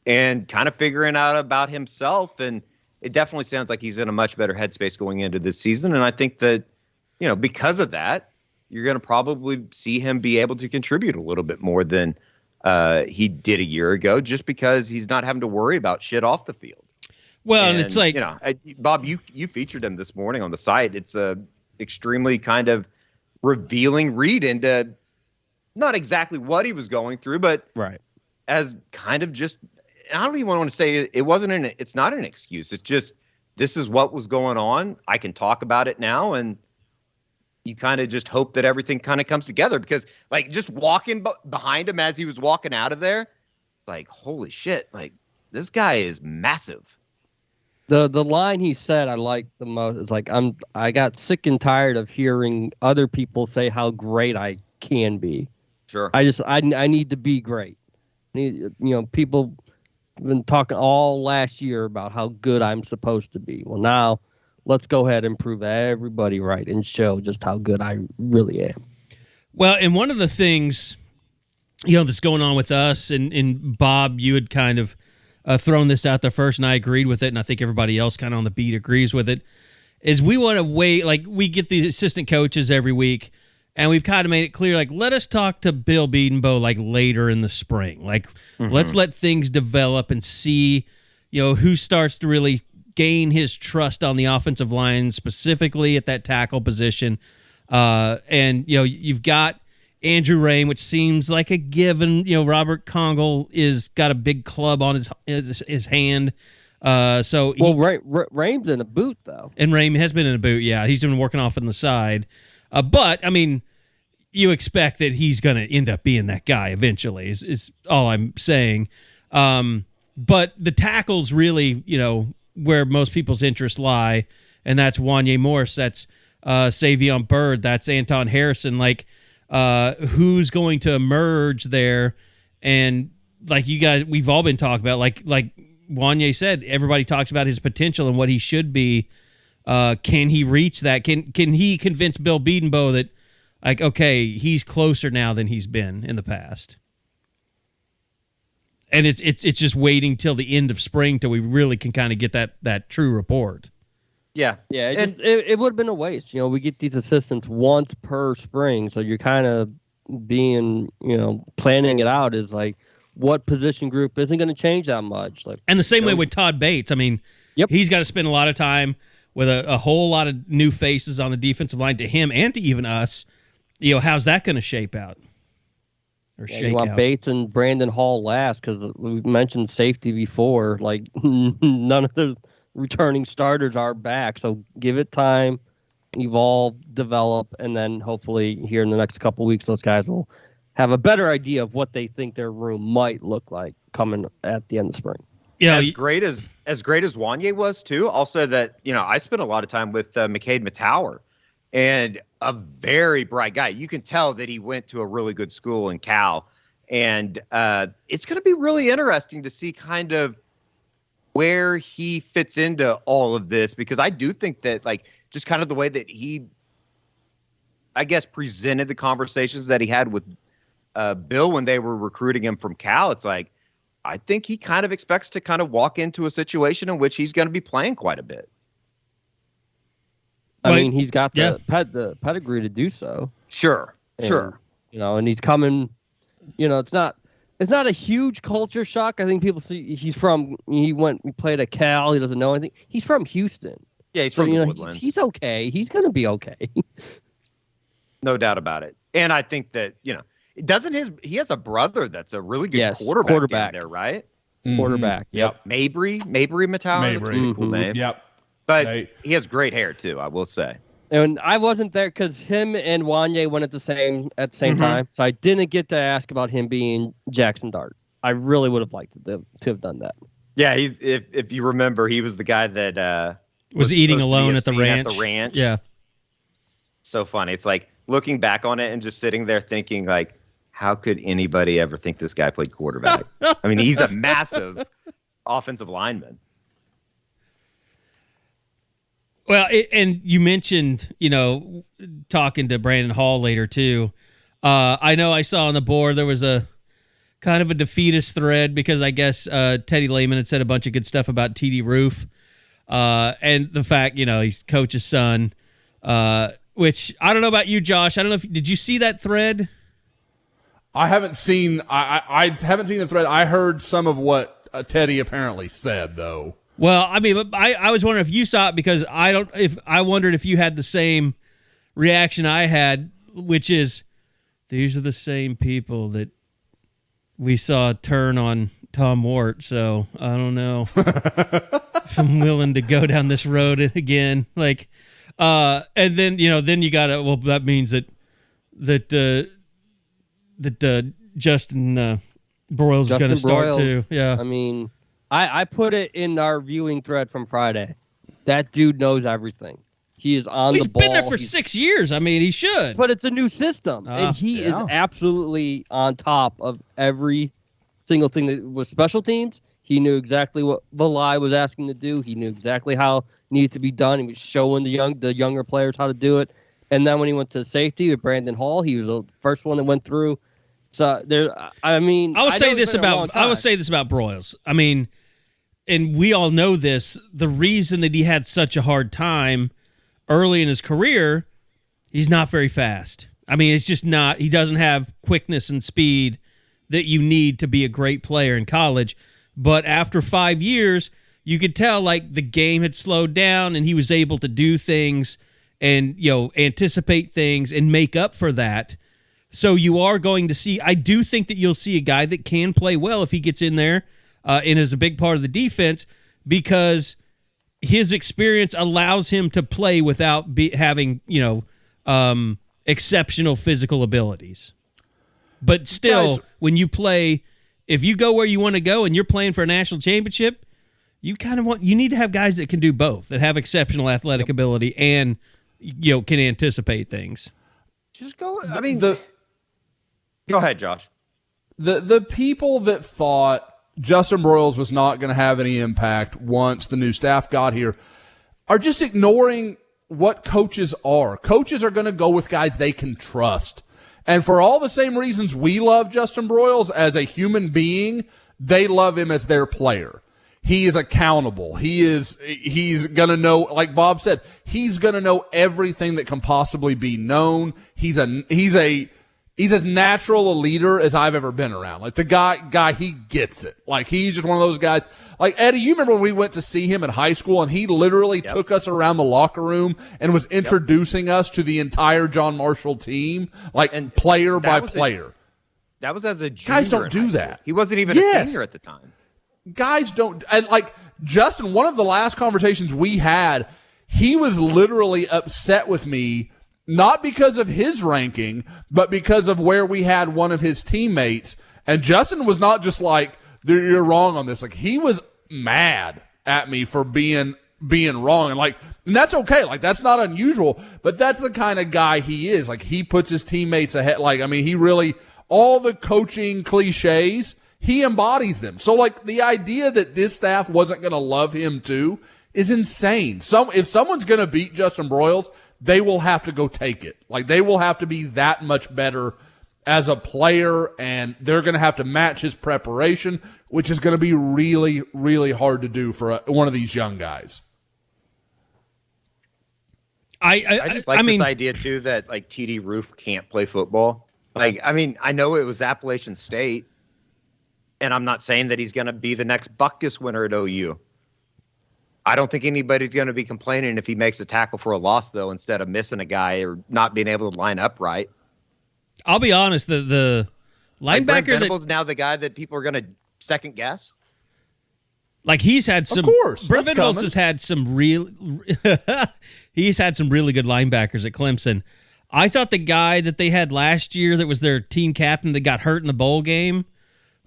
and kind of figuring out about himself. And it definitely sounds like he's in a much better headspace going into this season. And I think that, because of that, you're going to probably see him be able to contribute a little bit more than he did a year ago, just because he's not having to worry about shit off the field. Well, and it's like, Bob, you featured him this morning on the site. It's a extremely kind of revealing read into not exactly what he was going through, but as kind of just, I don't even want to say it's not an excuse. It's just, this is what was going on. I can talk about it now. And you kind of just hope that everything kind of comes together, because like just walking behind him as he was walking out of there, it's like, holy shit. Like, this guy is massive. The line he said I liked the most is like, I got sick and tired of hearing other people say how great I can be. Sure. I need to be great. People have been talking all last year about how good I'm supposed to be. Well, now let's go ahead and prove everybody right and show just how good I really am. Well, and one of the things, that's going on with us, and Bob, you had kind of thrown this out there first, and I agreed with it, and I think everybody else kind of on the beat agrees with it, is we want to wait. Like, we get the assistant coaches every week, and we've kind of made it clear, like, let us talk to Bill Bedenbaugh, like, later in the spring. Like, let's let things develop and see, who starts to really gain his trust on the offensive line, specifically at that tackle position. And, you've got Andrew Rain, which seems like a given. Robert Congle is got a big club on his hand. Rain's in a boot, though. And Rain has been in a boot, yeah. He's been working off on the side. But, I mean, you expect that he's going to end up being that guy eventually, is all I'm saying. But the tackles really, where most people's interests lie, and that's Wanya Morris, that's Savion Byrd, that's Anton Harrison. Like, who's going to emerge there? And like you guys, we've all been talking about, like Wanya said, everybody talks about his potential and what he should be. Can he reach that? Can he convince Bill Bedenbaugh that, like, okay, he's closer now than he's been in the past? And it's just waiting till the end of spring till we really can kind of get that true report. Yeah. It would have been a waste. We get these assistants once per spring, so you're kind of being, planning it out is like, what position group isn't going to change that much? Like, and the same way with Todd Bates. I mean, he's got to spend a lot of time with a whole lot of new faces on the defensive line, to him and to even us. How's that going to shape out? You want Bates and Brandon Hall last, because we mentioned safety before. Like, none of the returning starters are back, so give it time, evolve, develop, and then hopefully here in the next couple weeks, those guys will have a better idea of what they think their room might look like coming at the end of spring. Yeah, as great as Wanya was too. Also, that I spent a lot of time with Mckade Mettauer, and a very bright guy. You can tell that he went to a really good school in Cal, and it's going to be really interesting to see kind of where he fits into all of this, because I do think that, like, just kind of the way that he, I guess, presented the conversations that he had with Bill when they were recruiting him from Cal, it's like, I think he kind of expects to kind of walk into a situation in which he's going to be playing quite a bit. I mean, he's got the pedigree to do so. Sure. And he's coming, it's not a huge culture shock. I think people see he played at Cal. He doesn't know anything. He's from Houston. Yeah, he's from the Woodlands. He's okay. He's going to be okay. No doubt about it. And I think that, he has a brother that's a really good quarterback there, right? Mm-hmm. Quarterback. Yep. Mabry Mettauer. That's a really cool name. Yep. But he has great hair too, I will say. And I wasn't there because him and Wanya went at the same time, so I didn't get to ask about him being Jackson Dart. I really would have liked to have done that. Yeah, if you remember, he was the guy that was eating alone at the ranch. Yeah. So funny. It's like looking back on it and just sitting there thinking, like, how could anybody ever think this guy played quarterback? I mean, he's a massive offensive lineman. Well, and you mentioned, talking to Brandon Hall later too. I know I saw on the board there was a kind of a defeatist thread because I guess Teddy Lehman had said a bunch of good stuff about TD Roof, and the fact he's coach's son. Which I don't know about you, Josh. I don't know did you see that thread? I haven't seen I haven't seen the thread. I heard some of what Teddy apparently said though. Well, I mean, I was wondering if you saw it because I wondered if you had the same reaction I had, which is these are the same people that we saw turn on Tom Wart. So I don't know if I'm willing to go down this road again. Like, and then then you got to that means that Justin Broyles is going to start too. Yeah, I mean. I put it in our viewing thread from Friday. That dude knows everything. He is on the ball. He's been there for 6 years. I mean, he should. But it's a new system, and he is absolutely on top of every single thing that was special teams. He knew exactly what Valai was asking to do. He knew exactly how it needed to be done. He was showing the younger players how to do it. And then when he went to safety with Brandon Hall, he was the first one that went through. So I will say this about Broyles. I mean, and we all know this, the reason that he had such a hard time early in his career, he's not very fast. I mean, it's just not, he doesn't have quickness and speed that you need to be a great player in college. But after 5 years, you could tell like the game had slowed down and he was able to do things and, anticipate things and make up for that. So you are going to see, I do think that you'll see a guy that can play well if he gets in there and is a big part of the defense because his experience allows him to play without having, exceptional physical abilities. But still, when you play, if you go where you want to go and you're playing for a national championship, you need to have guys that can do both, that have exceptional athletic ability and, can anticipate things. Just go, go ahead, Josh. The people that thought Justin Broyles was not going to have any impact once the new staff got here are just ignoring what coaches are. Coaches are going to go with guys they can trust. And for all the same reasons we love Justin Broyles as a human being, they love him as their player. He is accountable. He's going to know, like Bob said, he's going to know everything that can possibly be known. He's as natural a leader as I've ever been around. Like the guy, he gets it. Like he's just one of those guys. Like Eddie, you remember when we went to see him in high school and he literally took us around the locker room and was introducing us to the entire John Marshall team, player by player. That was as a junior. Guys don't do that. He wasn't even a senior at the time. Guys don't, and like Justin, one of the last conversations we had, he was literally upset with me, not because of his ranking, but because of where we had one of his teammates. And Justin was not just like, you're wrong on this. Like he was mad at me for being wrong. And that's okay. Like that's not unusual, but that's the kind of guy he is. Like he puts his teammates ahead. He really, all the coaching cliches, he embodies them. So the idea that this staff wasn't going to love him too is insane. If someone's going to beat Justin Broyles, they will have to go take it. They will have to be that much better as a player, and they're going to have to match his preparation, which is going to be really, really hard to do for one of these young guys. I just like this idea, too, that, TD Roof can't play football. I know it was Appalachian State, and I'm not saying that he's going to be the next Buckus winner at OU. I don't think anybody's going to be complaining if he makes a tackle for a loss, though, instead of missing a guy or not being able to line up right. I'll be honest, the linebacker Brent Venables now the guy that people are going to second guess. He's had some. Of course, Brent Venables has had some he's had some really good linebackers at Clemson. I thought the guy that they had last year that was their team captain that got hurt in the bowl game,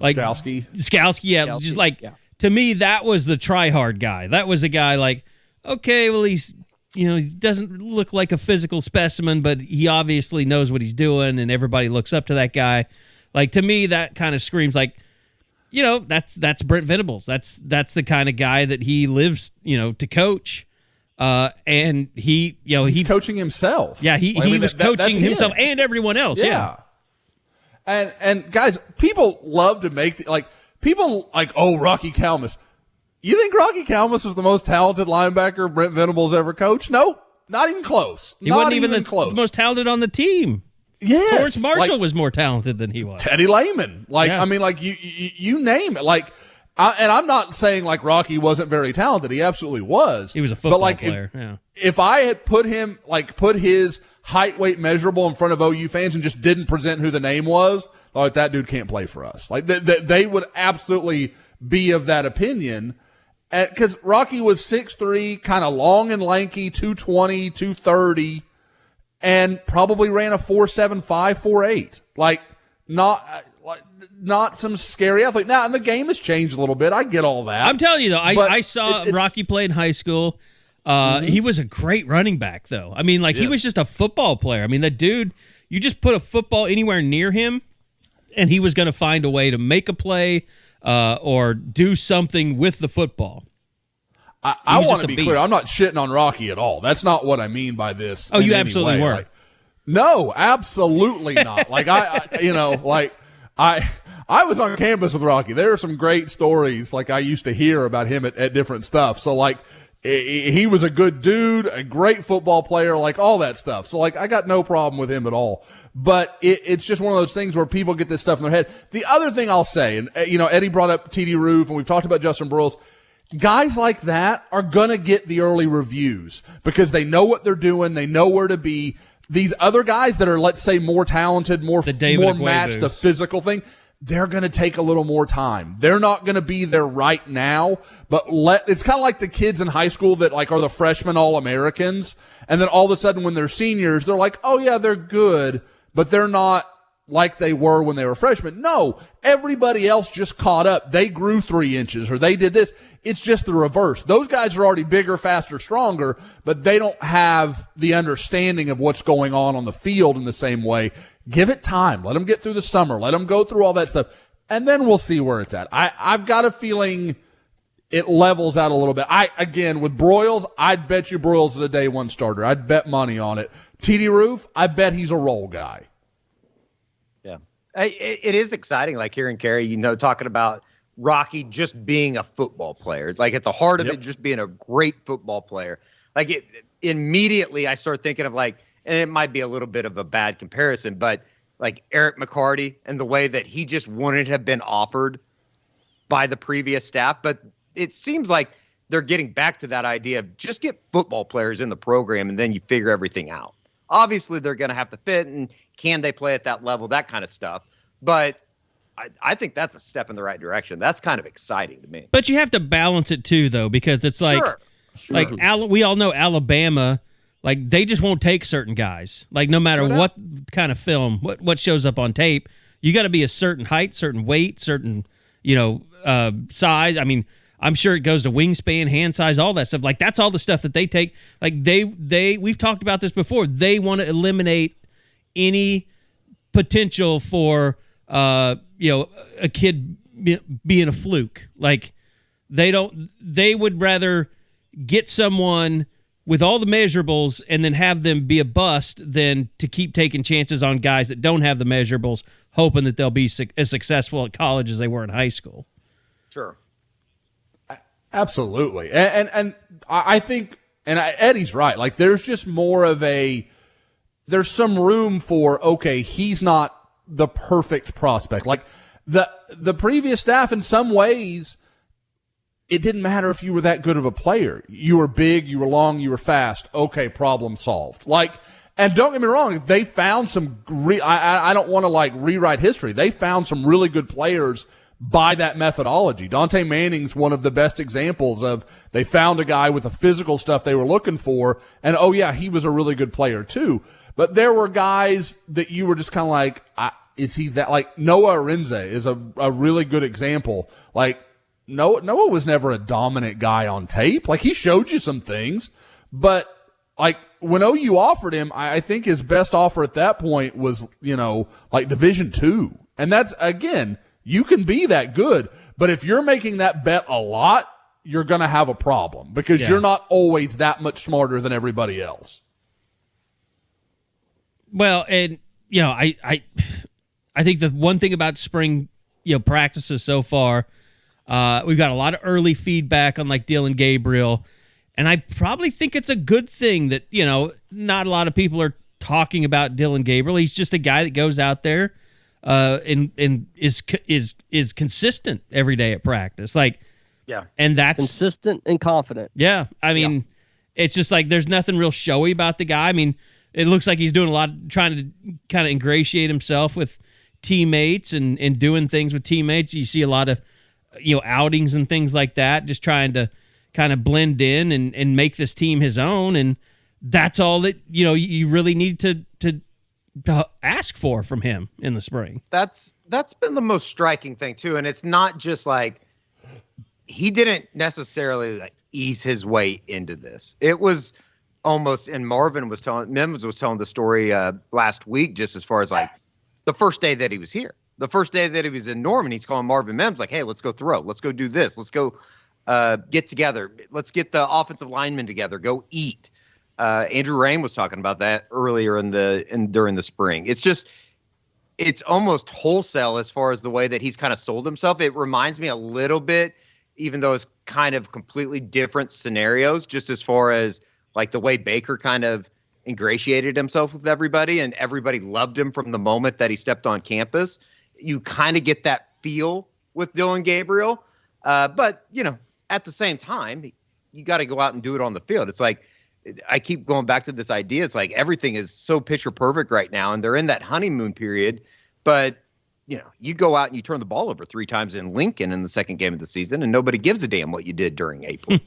Skalski, Skalski, to me, that was the try-hard guy. That was a guy okay, well, he's, he doesn't look like a physical specimen, but he obviously knows what he's doing, and everybody looks up to that guy. To me, that kind of screams that's Brent Venables. That's the kind of guy that he lives, to coach. And he's coaching himself. Yeah, he was coaching himself and everyone else. Yeah. And guys, people love to make people Rocky Kalmus. You think Rocky Kalmus was the most talented linebacker Brent Venables ever coached? No, not even close. He wasn't even the most talented on the team. Yes, Torrance Marshall was more talented than he was. Teddy Lehman, I mean, you name it, and I'm not saying like Rocky wasn't very talented. He absolutely was. He was a football player. If I had put his height, weight, measurable in front of OU fans and just didn't present who the name was, like that dude can't play for us. Like they would absolutely be of that opinion. Because Rocky was 6'3", kind of long and lanky, 220, 230, and probably ran a 4.75, 4.8. Like not some scary athlete. Now, and the game has changed a little bit. I get all that. I'm telling you, though, I saw Rocky play in high school. He was a great running back, though. I mean, he was just a football player. I mean, that dude, you just put a football anywhere near him, and he was going to find a way to make a play or do something with the football. I want to be clear. I'm not shitting on Rocky at all. That's not what I mean by this. Oh, you absolutely were. No, absolutely not. I was on campus with Rocky. There are some great stories I used to hear about him at different stuff. So he was a good dude, a great football player, all that stuff. So I got no problem with him at all. But it's just one of those things where people get this stuff in their head. The other thing I'll say, and Eddie brought up TD Roof, and we've talked about Justin Broyles. Guys like that are going to get the early reviews because they know what they're doing. They know where to be. These other guys that are, let's say, more talented, more matched, the physical thing, they're going to take a little more time. They're not going to be there right now, but it's kind of like the kids in high school that are the freshmen All-Americans. And then all of a sudden when they're seniors, they're like, oh yeah, they're good, but they're not like they were when they were freshmen. No, everybody else just caught up. They grew 3 inches or they did this. It's just the reverse. Those guys are already bigger, faster, stronger, but they don't have the understanding of what's going on the field in the same way. Give it time. Let them get through the summer. Let them go through all that stuff. And then we'll see where it's at. I've got a feeling it levels out a little bit. Again, with Broyles, I'd bet you Broyles is a day one starter. I'd bet money on it. TD Roof, I bet he's a role guy. Yeah. It is exciting, hearing Carey, talking about Rocky just being a football player. It's at the heart of it, just being a great football player. Immediately I start thinking of and it might be a little bit of a bad comparison, but Eric Mckade and the way that he just wouldn't have been offered by the previous staff. But it seems like they're getting back to that idea of just get football players in the program and then you figure everything out. Obviously, they're going to have to fit, and can they play at that level, that kind of stuff. But I think that's a step in the right direction. That's kind of exciting to me. But you have to balance it, too, though, because it's Sure. we all know Alabama, they just won't take certain guys. No matter what kind of film, what shows up on tape, you got to be a certain height, certain weight, certain, size. I mean, I'm sure it goes to wingspan, hand size, all that stuff. That's all the stuff that they take. We've talked about this before. They want to eliminate any potential for, a kid being a fluke. They would rather get someone with all the measurables and then have them be a bust than to keep taking chances on guys that don't have the measurables, hoping that they'll be as successful at college as they were in high school. Sure. Absolutely. And I think, Eddie's right. There's just more of there's some room for, okay, he's not the perfect prospect. The previous staff, in some ways, it didn't matter if you were that good of a player. You were big, you were long, you were fast. Okay, problem solved. And don't get me wrong, they found some, I don't want to rewrite history. They found some really good players by that methodology. Dante Manning's one of the best examples of they found a guy with the physical stuff they were looking for, and oh yeah, he was a really good player too. But there were guys that you were just kind of is he that? Noah Arinze is a really good example. Noah was never a dominant guy on tape. He showed you some things, but when OU offered him, I think his best offer at that point was, Division II. And that's, again, you can be that good, but if you're making that bet a lot, you're going to have a problem because you're not always that much smarter than everybody else. Well, and, I think the one thing about spring, practices so far, we've got a lot of early feedback on Dillon Gabriel, and I probably think it's a good thing that, not a lot of people are talking about Dillon Gabriel. He's just a guy that goes out there and is consistent every day at practice. Like, yeah, and that's consistent and confident. Yeah, I mean, it's just like there's nothing real showy about the guy. I mean, it looks like he's doing a lot, trying to kind of ingratiate himself with teammates and doing things with teammates. You see a lot of, outings and things like that, just trying to kind of blend in and make this team his own. And that's all that, you really need to ask for from him in the spring. That's been the most striking thing too. And it's not just like, he didn't necessarily ease his way into this. It was almost, and Mims was telling the story last week, just as far as like the first day that he was here, the first day that he was in Norman, he's calling Marvin Mims like, hey, let's go throw, let's go do this, let's go get together, let's get the offensive linemen together, go eat. Andrew Rain was talking about that earlier during the spring. It's almost wholesale as far as the way that he's kind of sold himself. It reminds me a little bit, even though it's kind of completely different scenarios, just as far as like the way Baker kind of ingratiated himself with everybody and everybody loved him from the moment that he stepped on campus. You kind of get that feel with Dillon Gabriel. But, at the same time, you got to go out and do it on the field. It's like, I keep going back to this idea. It's like everything is so picture perfect right now, and they're in that honeymoon period. But, you go out and you turn the ball over 3 times in Lincoln in the second game of the season, and nobody gives a damn what you did during April.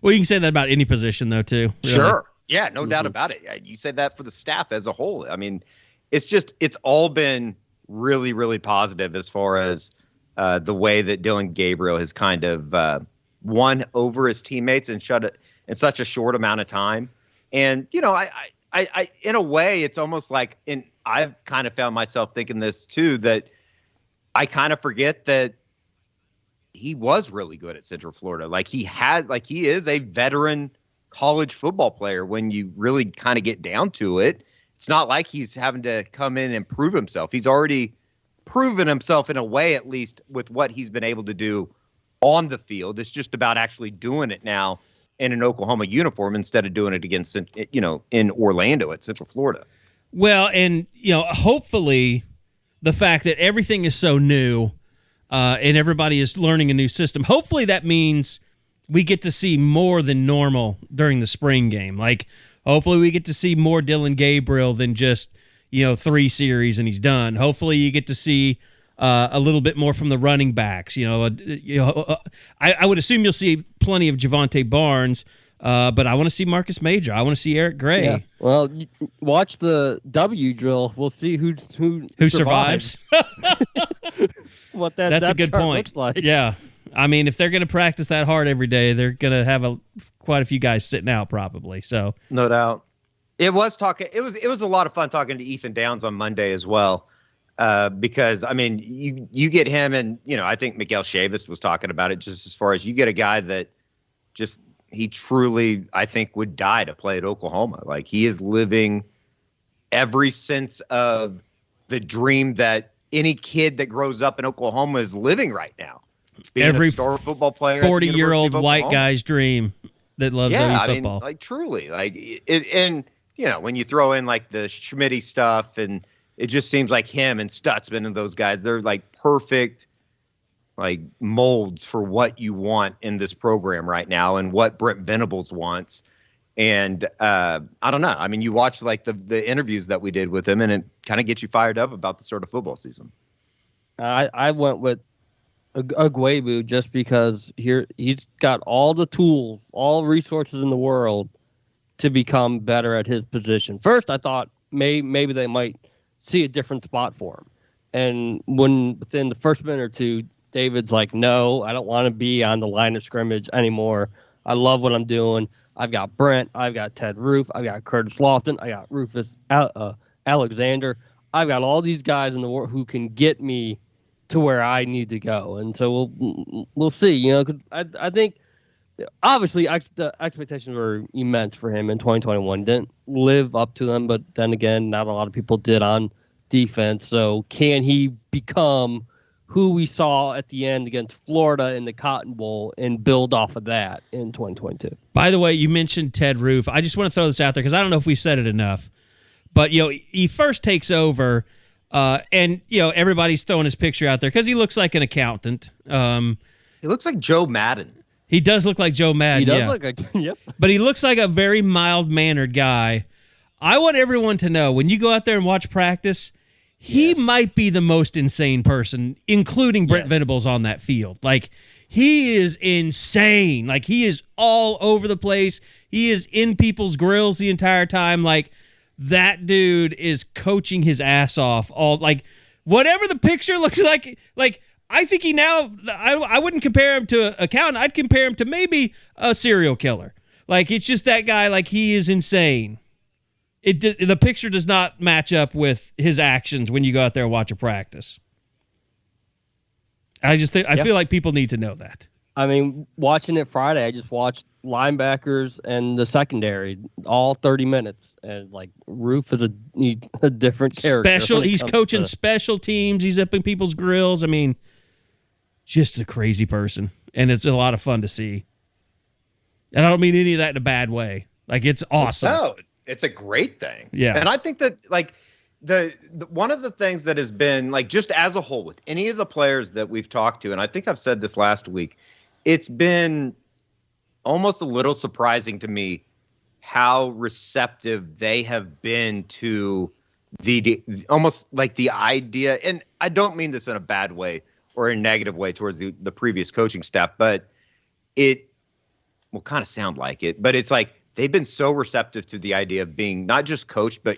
Well, you can say that about any position, though, too. Really. Sure. Yeah, no doubt about it. You say that for the staff as a whole. I mean, it's all been really, really positive as far as the way that Dillon Gabriel has kind of won over his teammates and shut it in such a short amount of time. And, I in a way, it's almost like, and I've kind of found myself thinking this too, that I kind of forget that he was really good at Central Florida. He is a veteran college football player when you really kind of get down to it. It's not like he's having to come in and prove himself. He's already proven himself in a way, at least with what he's been able to do on the field. It's just about actually doing it now in an Oklahoma uniform instead of doing it against, in Orlando at Central Florida. Well, and, hopefully the fact that everything is so new and everybody is learning a new system, hopefully that means we get to see more than normal during the spring game. Like, hopefully we get to see more Dillon Gabriel than just, 3 series and he's done. Hopefully you get to see a little bit more from the running backs. I would assume you'll see plenty of Javonte Barnes, but I want to see Marcus Major. I want to see Eric Gray. Yeah. Well, watch the W drill. We'll see who survives. What that's a good point. Looks like. Yeah. I mean, if they're going to practice that hard every day, they're going to have quite a few guys sitting out probably. So no doubt. It was a lot of fun talking to Ethan Downs on Monday as well. Because I mean, you get him, and I think Miguel Chavis was talking about it, just as far as you get a guy that just he truly, I think, would die to play at Oklahoma. Like, he is living every sense of the dream that any kid that grows up in Oklahoma is living right now. Being every a star football player, 40-year-old white guy's dream that loves football. Mean, like truly, like it, and when you throw in like the Schmitty stuff, and it just seems like him and Stutzman and those guys, they're like perfect like molds for what you want in this program right now and what Brent Venables wants. And I don't know. I mean, you watch like the interviews that we did with him, and it kind of gets you fired up about the sort of football season. I went with Agwebu just because he's got all the tools, all resources in the world to become better at his position. First, I thought maybe they might see a different spot for him. And within the first minute or two, David's like, no, I don't want to be on the line of scrimmage anymore. I love what I'm doing. I've got Brent. I've got Ted Roof. I've got Curtis Lofton. I got Rufus Alexander. I've got all these guys in the world who can get me to where I need to go. And so we'll see, 'cause I think obviously the expectations were immense for him in 2021. Didn't live up to them, but then again, not a lot of people did on defense. So can he become who we saw at the end against Florida in the Cotton Bowl and build off of that in 2022? By the way, you mentioned Ted Roof. I just want to throw this out there because I don't know if we've said it enough. But, he first takes over, and, everybody's throwing his picture out there because he looks like an accountant. He looks like Joe Madden. He does look like Joe Madden, He does look like, yep. But he looks like a very mild-mannered guy. I want everyone to know, when you go out there and watch practice, he might be the most insane person, including Brent Venables on that field. Like, he is insane. Like, he is all over the place. He is in people's grills the entire time. Like, that dude is coaching his ass off. Whatever the picture looks like, I think I wouldn't compare him to an accountant. I'd compare him to maybe a serial killer. Like, it's just that guy, like, he is insane. The picture does not match up with his actions when you go out there and watch a practice. I feel like people need to know that. I mean, watching it Friday, I just watched linebackers and the secondary all 30 minutes, and like Roof is a different character. He's coaching special teams. He's up in people's grills. I mean, just a crazy person, and it's a lot of fun to see. And I don't mean any of that in a bad way. Like, it's awesome. No, it's a great thing. Yeah. And I think that, like, the one of the things that has been, like, just as a whole with any of the players that we've talked to, and I think I've said this last week, it's been almost a little surprising to me how receptive they have been to the almost like the idea, and I don't mean this in a bad way or a negative way towards the previous coaching staff, but it will kind of sound like it, but it's like they've been so receptive to the idea of being not just coached, but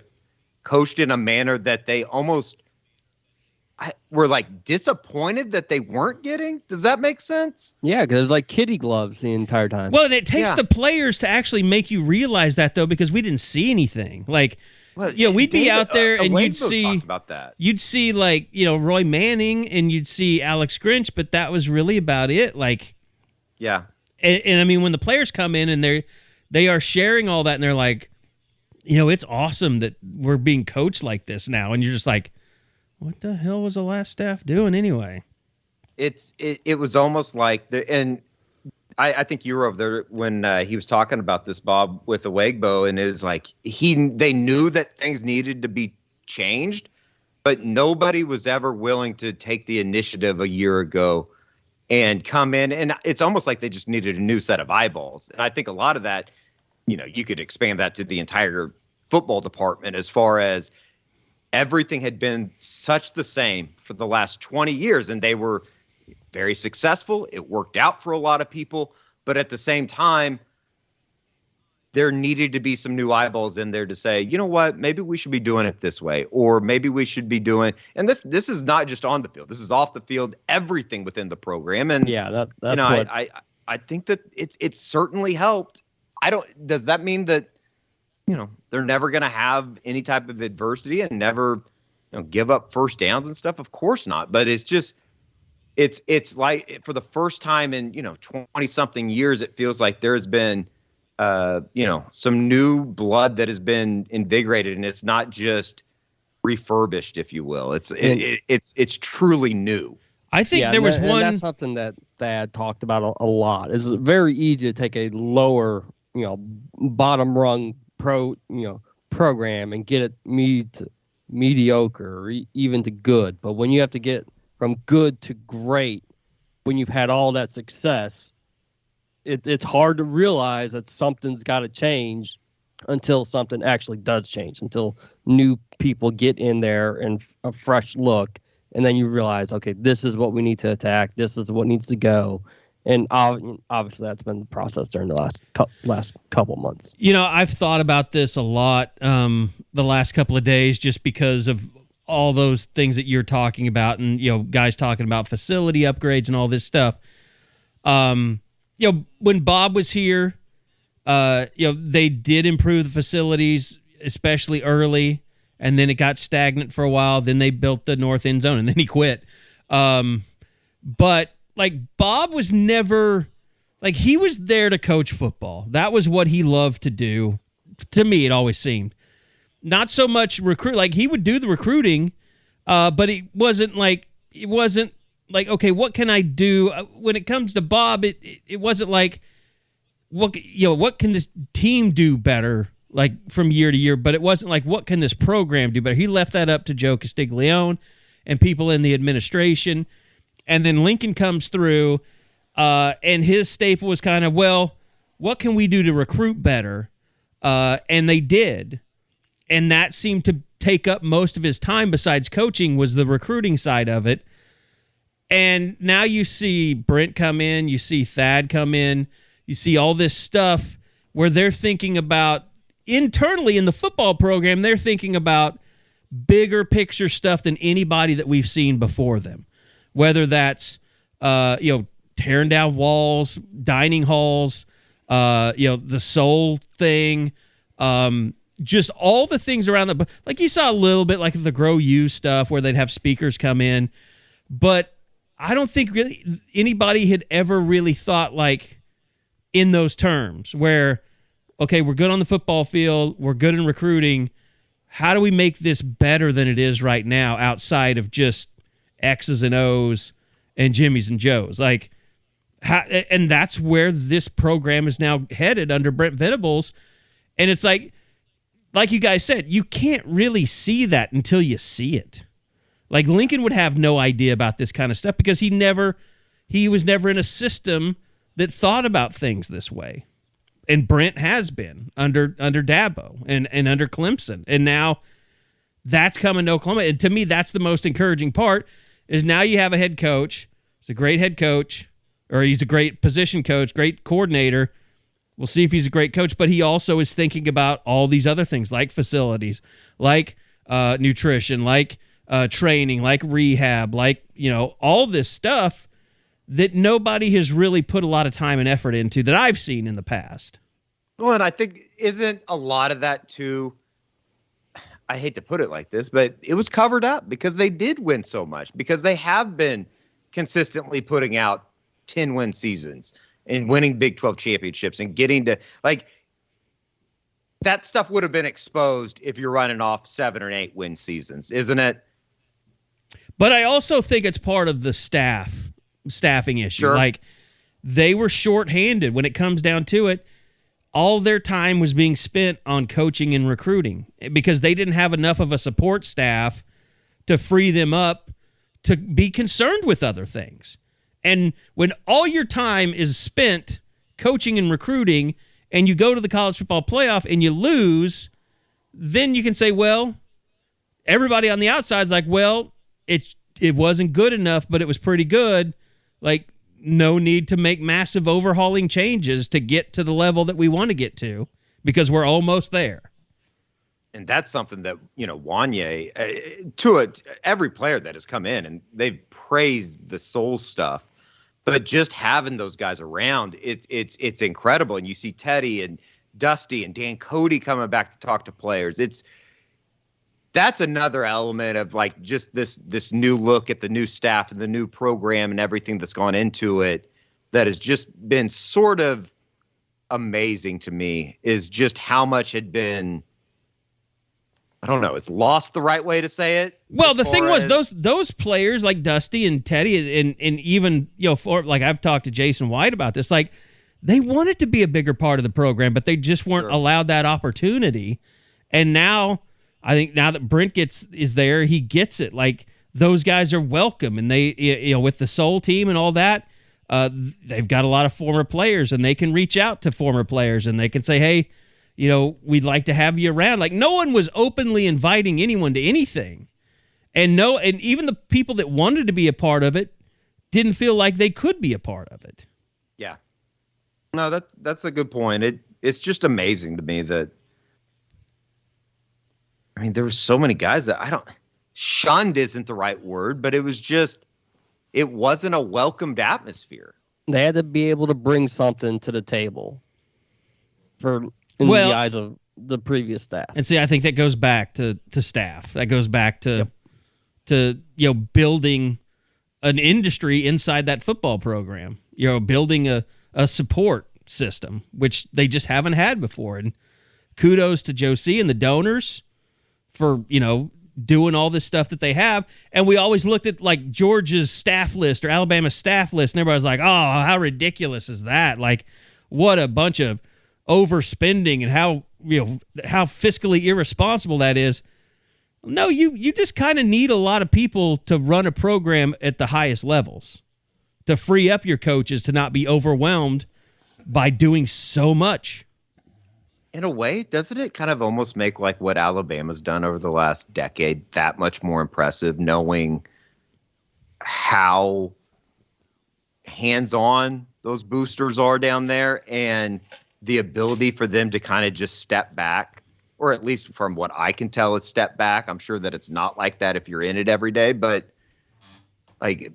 coached in a manner that they almost were like disappointed that they weren't getting. Does that make sense? Yeah, because it was like kitty gloves the entire time. Well, and it takes the players to actually make you realize that, though, because we didn't see anything. Like, we'd be out there and you'd see about that. You'd see, like, Roy Manning and you'd see Alex Grinch, but that was really about it. Like, yeah. And I mean, when the players come in and they are sharing all that, and they're like, it's awesome that we're being coached like this now, and you're just like, what the hell was the last staff doing anyway? It was almost like and I think you were over there when he was talking about this, Bob, with Awegbo, and is like they knew that things needed to be changed, but nobody was ever willing to take the initiative a year ago and come in, and it's almost like they just needed a new set of eyeballs. And I think a lot of that, you could expand that to the entire football department, as far as everything had been such the same for the last 20 years, and they were very successful. It worked out for a lot of people, but at the same time, there needed to be some new eyeballs in there to say, you know what, maybe we should be doing it this way, or maybe we should be doing, and this is not just on the field, this is off the field, everything within the program. And that's I think that it's certainly helped. Does that mean that they're never going to have any type of adversity and never give up first downs and stuff? Of course not. But it's just, it's like for the first time in, 20 something years, it feels like there's been, some new blood that has been invigorated, and it's not just refurbished, if you will. It's truly new. I think there was one. That's something that Thad talked about a lot. It's very easy to take a lower, bottom rung program and get it mediocre or even to good. But when you have to get from good to great, when you've had all that success, it's hard to realize that something's got to change until something actually does change, until new people get in there and a fresh look. And then you realize, okay, this is what we need to attack. This is what needs to go. And obviously that's been the process during the last couple months. I've thought about this a lot the last couple of days, just because of all those things that you're talking about, and guys talking about facility upgrades and all this stuff. When Bob was here, they did improve the facilities, especially early, and then it got stagnant for a while. Then they built the north end zone, and then he quit. But like, Bob was never, like, he was there to coach football. That was what he loved to do. To me, it always seemed. Not so much recruit. Like, he would do the recruiting, but it wasn't like, okay, what can I do? When it comes to Bob, it wasn't like, what can this team do better? like from year to year, but it wasn't like, what can this program do better? He left that up to Joe Castiglione and people in the administration. And then Lincoln comes through, and his staple was kind of, well, what can we do to recruit better? And they did. And that seemed to take up most of his time besides coaching, was the recruiting side of it. And now you see Brent come in, you see Thad come in, you see all this stuff where they're thinking about, internally in the football program, they're thinking about bigger picture stuff than anybody that we've seen before them. Whether that's, tearing down walls, dining halls, the soul thing, just all the things around the, like you saw a little bit like the Grow You stuff where they'd have speakers come in, but I don't think really anybody had ever really thought like in those terms where, okay, we're good on the football field, we're good in recruiting. How do we make this better than it is right now outside of just X's and O's and Jimmy's and Joe's? Like, and that's where this program is now headed under Brent Venables. And it's like you guys said, you can't really see that until you see it. Like Lincoln would have no idea about this kind of stuff because he was never in a system that thought about things this way. And Brent has been under Dabo and under Clemson. And now that's coming to Oklahoma. And to me, that's the most encouraging part, is now you have a head coach. He's a great head coach, or he's a great position coach, great coordinator. We'll see if he's a great coach, but he also is thinking about all these other things like facilities, like nutrition, like training, like rehab, like, all this stuff that nobody has really put a lot of time and effort into that I've seen in the past. Well, and I think isn't a lot of that too, I hate to put it like this, but it was covered up because they did win so much, because they have been consistently putting out 10-win seasons and winning Big 12 championships and getting to, like, that stuff would have been exposed if you're running off 7 or 8 win seasons, isn't it? But I also think it's part of the staffing issue. Sure. Like, they were shorthanded when it comes down to it. All their time was being spent on coaching and recruiting because they didn't have enough of a support staff to free them up to be concerned with other things. And when all your time is spent coaching and recruiting and you go to the college football playoff and you lose, then you can say, well, everybody on the outside is like, well, it wasn't good enough, but it was pretty good. Like, no need to make massive overhauling changes to get to the level that we want to get to because we're almost there. And that's something that, Wanya, to it, every player that has come in, and they've praised the soul stuff, but just having those guys around, it's incredible. And you see Teddy and Dusty and Dan Cody coming back to talk to players. That's another element of like just this new look at the new staff and the new program and everything that's gone into it that has just been sort of amazing to me, is just how much had been, I don't know, it's lost the right way to say it. Well, the thing was those players like Dusty and Teddy and even, like I've talked to Jason White about this, like they wanted to be a bigger part of the program, but they just weren't allowed that opportunity. And now, I think now that Brent is there, he gets it. Like those guys are welcome, and they, with the soul team and all that, they've got a lot of former players, and they can reach out to former players, and they can say, hey, we'd like to have you around. Like no one was openly inviting anyone to anything, and even the people that wanted to be a part of it didn't feel like they could be a part of it. Yeah, no, that's a good point. It's just amazing to me that. I mean, there were so many guys that shunned isn't the right word, but it wasn't a welcomed atmosphere. They had to be able to bring something to the table in the eyes of the previous staff. And see, I think that goes back to staff. That goes back to building an industry inside that football program, building a support system, which they just haven't had before. And kudos to Joe C. and the donors for, doing all this stuff that they have. And we always looked at like Georgia's staff list or Alabama's staff list, and everybody was like, oh, how ridiculous is that? Like, what a bunch of overspending, and how how fiscally irresponsible that is. No, you just kind of need a lot of people to run a program at the highest levels to free up your coaches to not be overwhelmed by doing so much. In a way, doesn't it kind of almost make like what Alabama's done over the last decade that much more impressive, knowing how hands-on those boosters are down there and the ability for them to kind of just step back, or at least from what I can tell is step back. I'm sure that it's not like that if you're in it every day, but like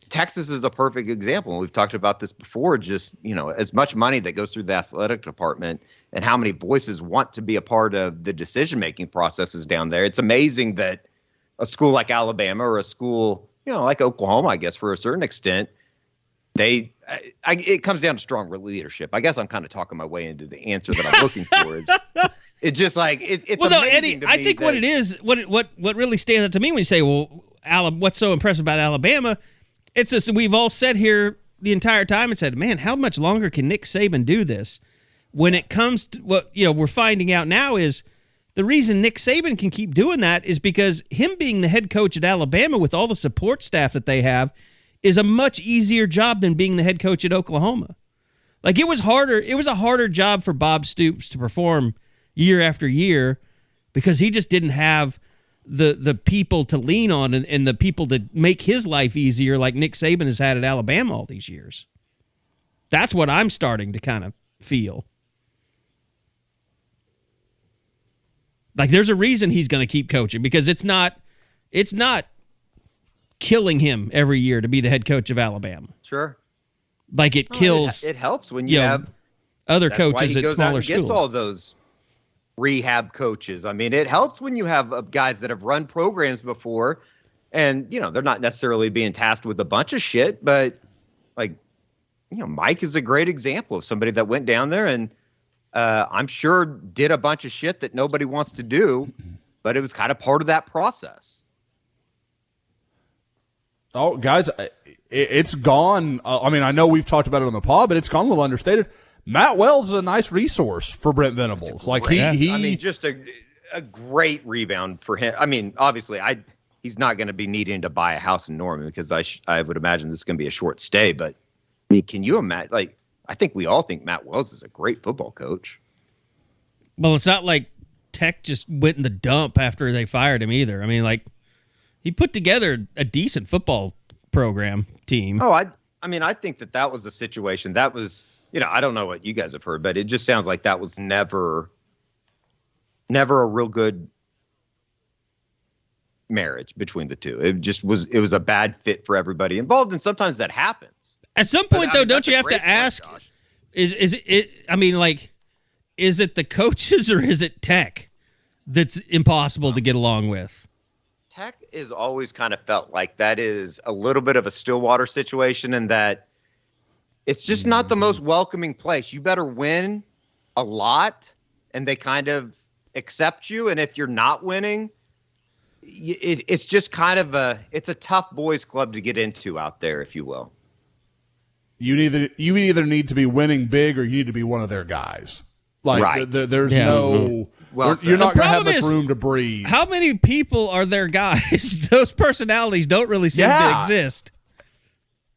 Texas is a perfect example. And we've talked about this before, just, as much money that goes through the athletic department and how many voices want to be a part of the decision-making processes down there. It's amazing that a school like Alabama or a school, like Oklahoma, I guess, for a certain extent, it comes down to strong leadership. I guess I'm kind of talking my way into the answer that I'm looking for. It's just like it's amazing Eddie, to me. I think what it is, what really stands out to me when you say, well, what's so impressive about Alabama? It's just we've all sat here the entire time and said, man, how much longer can Nick Saban do this? When it comes to what we're finding out now is the reason Nick Saban can keep doing that is because him being the head coach at Alabama with all the support staff that they have is a much easier job than being the head coach at Oklahoma. Like it was a harder job for Bob Stoops to perform year after year because he just didn't have the people to lean on and the people to make his life easier like Nick Saban has had at Alabama all these years. That's what I'm starting to kind of feel. Like there's a reason he's going to keep coaching because it's not killing him every year to be the head coach of Alabama. Sure. Like it kills. It helps when you have other coaches at smaller schools. Gets all those rehab coaches. I mean, it helps when you have guys that have run programs before, and they're not necessarily being tasked with a bunch of shit, but like Mike is a great example of somebody that went down there and I'm sure did a bunch of shit that nobody wants to do, but it was kind of part of that process. Oh, guys, it's gone. I know we've talked about it on the pod, but it's gone a little understated. Matt Wells is a nice resource for Brent Venables. Just a great rebound for him. I mean, obviously, he's not going to be needing to buy a house in Norman because I would imagine this is going to be a short stay. But I mean, can you imagine? Like, I think we all think Matt Wells is a great football coach. Well, it's not like Tech just went in the dump after they fired him either. I mean, like, he put together a decent football program team. Oh, I think that was a situation that was, I don't know what you guys have heard, but it just sounds like that was never a real good marriage between the two. It was a bad fit for everybody involved, and sometimes that happens. At some point, though, don't you have to ask, is it the coaches or is it Tech that's impossible to get along with? Tech is always kind of felt like that is a little bit of a Stillwater situation, and that it's just not the most welcoming place. You better win a lot, and they kind of accept you. And if you're not winning, it's just kind of it's a tough boys club to get into out there, if you will. You either need to be winning big or you need to be one of their guys. Like right. There's no. Well, you're not going to have much room to breathe. How many people are their guys? Those personalities don't really seem to exist.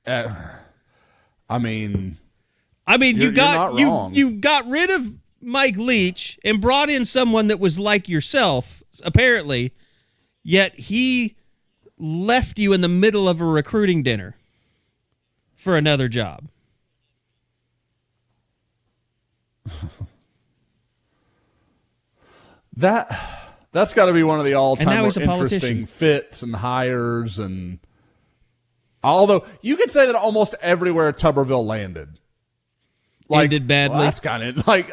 I mean, you got rid of Mike Leach and brought in someone that was like yourself, apparently, yet he left you in the middle of a recruiting dinner for another job. That's got to be one of the all-time more interesting politician. fits and hires. And although you could say that almost everywhere Tuberville landed ended badly. Well, that's kind of like,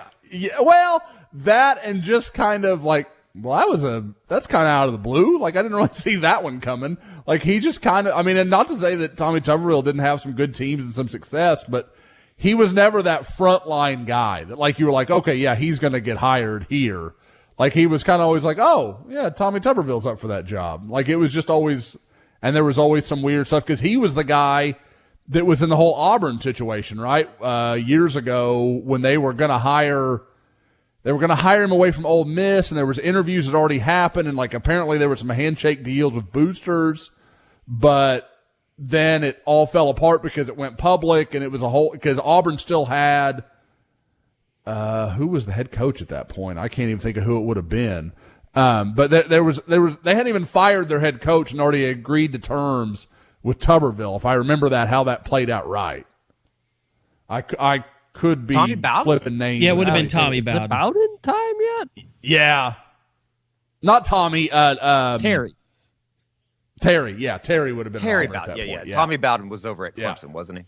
that and just kind of like, that's kind of out of the blue. Like, I didn't really see that one coming. Like, he just kind of, and not to say that Tommy Tuberville didn't have some good teams and some success, but he was never that frontline guy that, like, you were like, okay, yeah, he's going to get hired here. Like, he was kind of always like, oh, yeah, Tommy Tuberville's up for that job. Like, it was just always, and there was always some weird stuff because he was the guy that was in the whole Auburn situation, right? Years ago when they were going to hire, they were going to hire him away from Ole Miss, and there was interviews that already happened, and like apparently there were some handshake deals with boosters, but then it all fell apart because it went public, and it was because Auburn still had who was the head coach at that point? I can't even think of who it would have been. But they hadn't even fired their head coach and already agreed to terms with Tuberville. If I remember how that played out right. I could be flipping names. Yeah, it would have been Tommy Bowden. Is it Bowden. Bowden time yet? Yeah. Not Tommy. Terry. Terry, yeah. Terry would have been Terry Auburn at that Bowden. point. Yeah. Tommy Bowden was over at Clemson, wasn't he?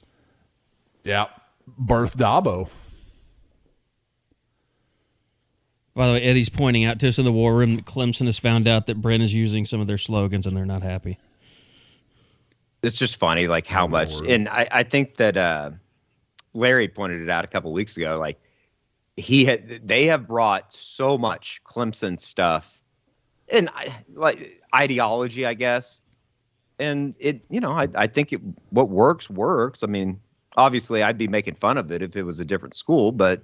Yeah. Birth Dabo. By the way, Eddie's pointing out to us in the war room that Clemson has found out that Brent is using some of their slogans and they're not happy. It's just funny, like how much. And I think that Larry pointed it out a couple weeks ago. Like they have brought so much Clemson stuff and like ideology, I guess. And I think what works. I mean, obviously I'd be making fun of it if it was a different school, but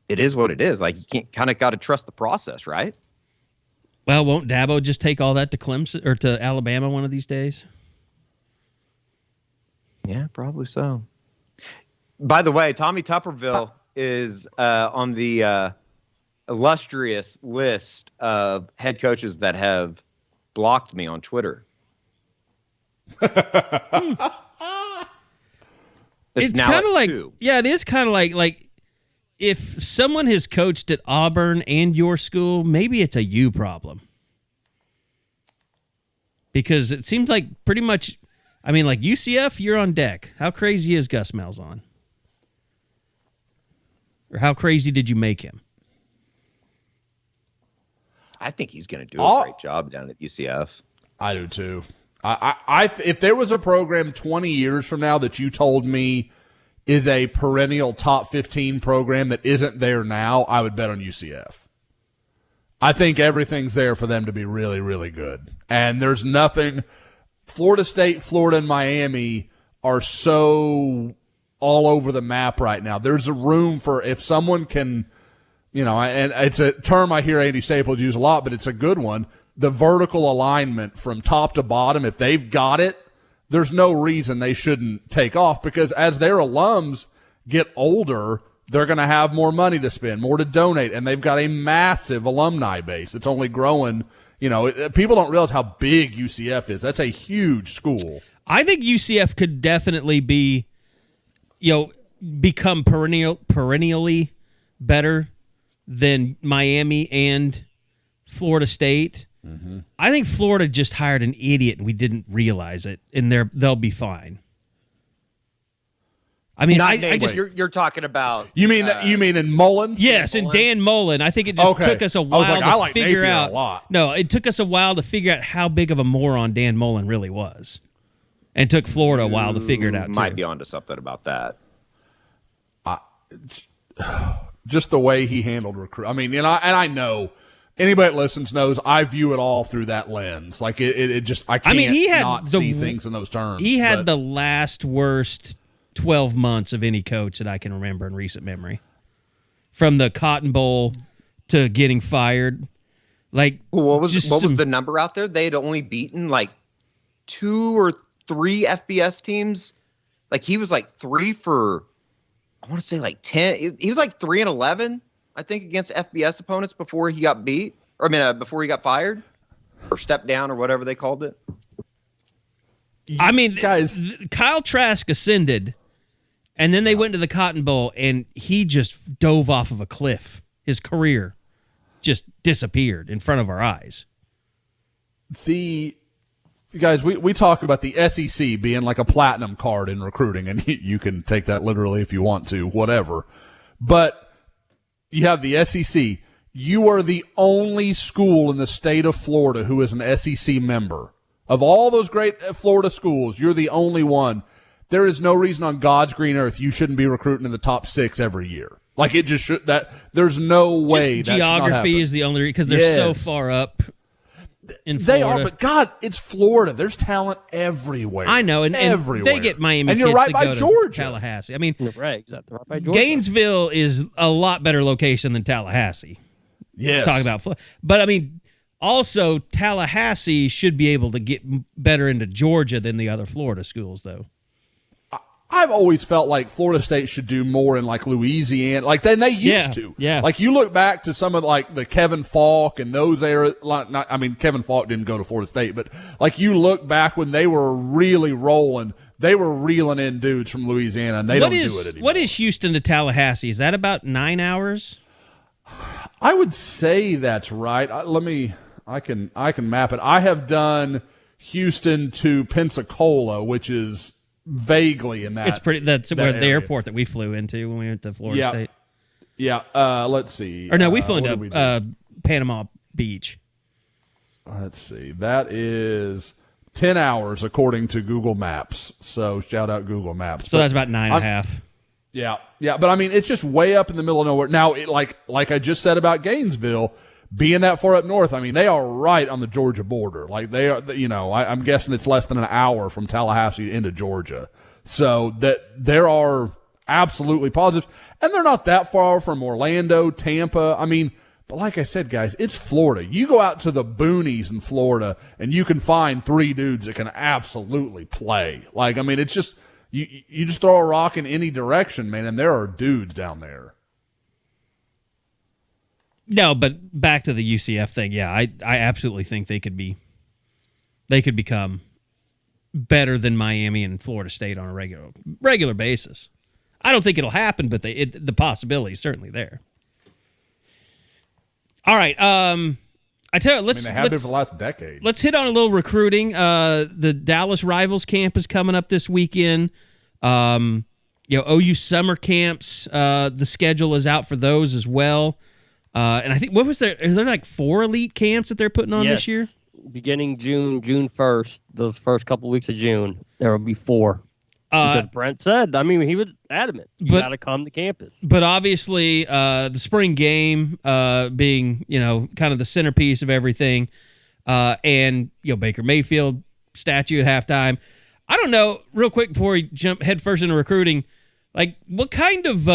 it is what it is. Like, you kind of got to trust the process, right? Well, won't Dabo just take all that to Clemson or to Alabama one of these days? Yeah, probably so. By the way, Tommy Tuberville is on the illustrious list of head coaches that have blocked me on Twitter. It's kind of like, yeah, it is kind of like if someone has coached at Auburn and your school, maybe it's a you problem. Because it seems like pretty much, I mean, like UCF, you're on deck. How crazy is Gus Malzahn? Or how crazy did you make him? I think he's going to do a great job down at UCF. I do too. I if there was a program 20 years from now that you told me is a perennial top 15 program that isn't there now, I would bet on UCF. I think everything's there for them to be really, really good. And there's nothing – Florida State, Florida, and Miami are so all over the map right now. There's a room for – if someone can – and it's a term I hear Andy Staples use a lot, but it's a good one. The vertical alignment from top to bottom, if they've got it, there's no reason they shouldn't take off because as their alums get older, they're going to have more money to spend, more to donate, and they've got a massive alumni base. It's only growing. People don't realize how big UCF is. That's a huge school. I think UCF could definitely be, become perennially better than Miami and Florida State. Mm-hmm. I think Florida just hired an idiot and we didn't realize it, and they'll be fine. I mean, you're talking about. You mean in Mullen? Yes, and Dan Mullen. I think it just took us a while to figure out. A lot. No, it took us a while to figure out how big of a moron Dan Mullen really was, and took Florida a while to figure it out. Might be onto something about that. Just the way he handled recruit. I mean, I know. Anybody that listens knows I view it all through that lens. Like it just I can't see things in those terms. He had the last worst 12 months of any coach that I can remember in recent memory. From the Cotton Bowl to getting fired. Like what was the number out there? They had only beaten like 2 or 3 FBS teams. Like he was like 3 for I want to say like 10. He was like 3-11. I think against FBS opponents before he got beat, before he got fired or stepped down or whatever they called it. I mean, guys, Kyle Trask ascended, and then they went to the Cotton Bowl, and he just dove off of a cliff. His career just disappeared in front of our eyes. Guys, we talk about the SEC being like a platinum card in recruiting, and you can take that literally if you want to, whatever. But you have the SEC. You are the only school in the state of Florida who is an SEC member. Of all those great Florida schools, you're the only one. There is no reason on God's green earth you shouldn't be recruiting in the top 6 every year. Like it just should. There's no way. Just geography is the only reason because they're so far up. in They Florida. are, but God, it's Florida. There's talent everywhere. I know, and everywhere. they get Miami and you're kids right to by go Georgia. to Tallahassee. I mean, Right, exactly. Right by Georgia. Gainesville is a lot better location than Tallahassee. Yes. Talk about Florida. But, I mean, also, Tallahassee should be able to get better into Georgia than the other Florida schools, though. I've always felt like Florida State should do more in like Louisiana, like than they used to. Yeah. Like you look back to some of like the Kevin Falk and those eras. Kevin Falk didn't go to Florida State, but like you look back when they were really rolling, they were reeling in dudes from Louisiana, and they don't do it anymore. What is Houston to Tallahassee? Is that about 9 hours? I would say that's right. I can map it. I have done Houston to Pensacola, which is vaguely in that. It's pretty. That's where the area. airport that we flew into when we went to Florida State. Yeah. Let's see. Or no, we flew what into did we do? Panama Beach. Let's see. That is 10 hours according to Google Maps. So shout out Google Maps. So that's about 9.5. Yeah. But I mean, it's just way up in the middle of nowhere. Now, like I just said about Gainesville, being that far up north, I mean, they are right on the Georgia border. Like they are, I'm guessing it's less than an hour from Tallahassee into Georgia. So that there are absolutely positives, and they're not that far from Orlando, Tampa. I mean, but like I said, guys, it's Florida. You go out to the boonies in Florida, and you can find 3 dudes that can absolutely play. Like, I mean, it's just you just throw a rock in any direction, man, and there are dudes down there. No, but back to the UCF thing. Yeah, I absolutely think they could become better than Miami and Florida State on a regular basis. I don't think it'll happen, but the possibility is certainly there. All right, I tell you, they have been for the last decade. Let's hit on a little recruiting. The Dallas Rivals camp is coming up this weekend. OU summer camps. The schedule is out for those as well. And I think is there like 4 elite camps that they're putting on this year? Beginning June 1st, those first couple weeks of June, there will be 4. Because Brent said, I mean, he was adamant. You got to come to campus. But obviously, the spring game being, kind of the centerpiece of everything, and, Baker Mayfield statue at halftime. I don't know, real quick before we jump headfirst into recruiting, like what kind of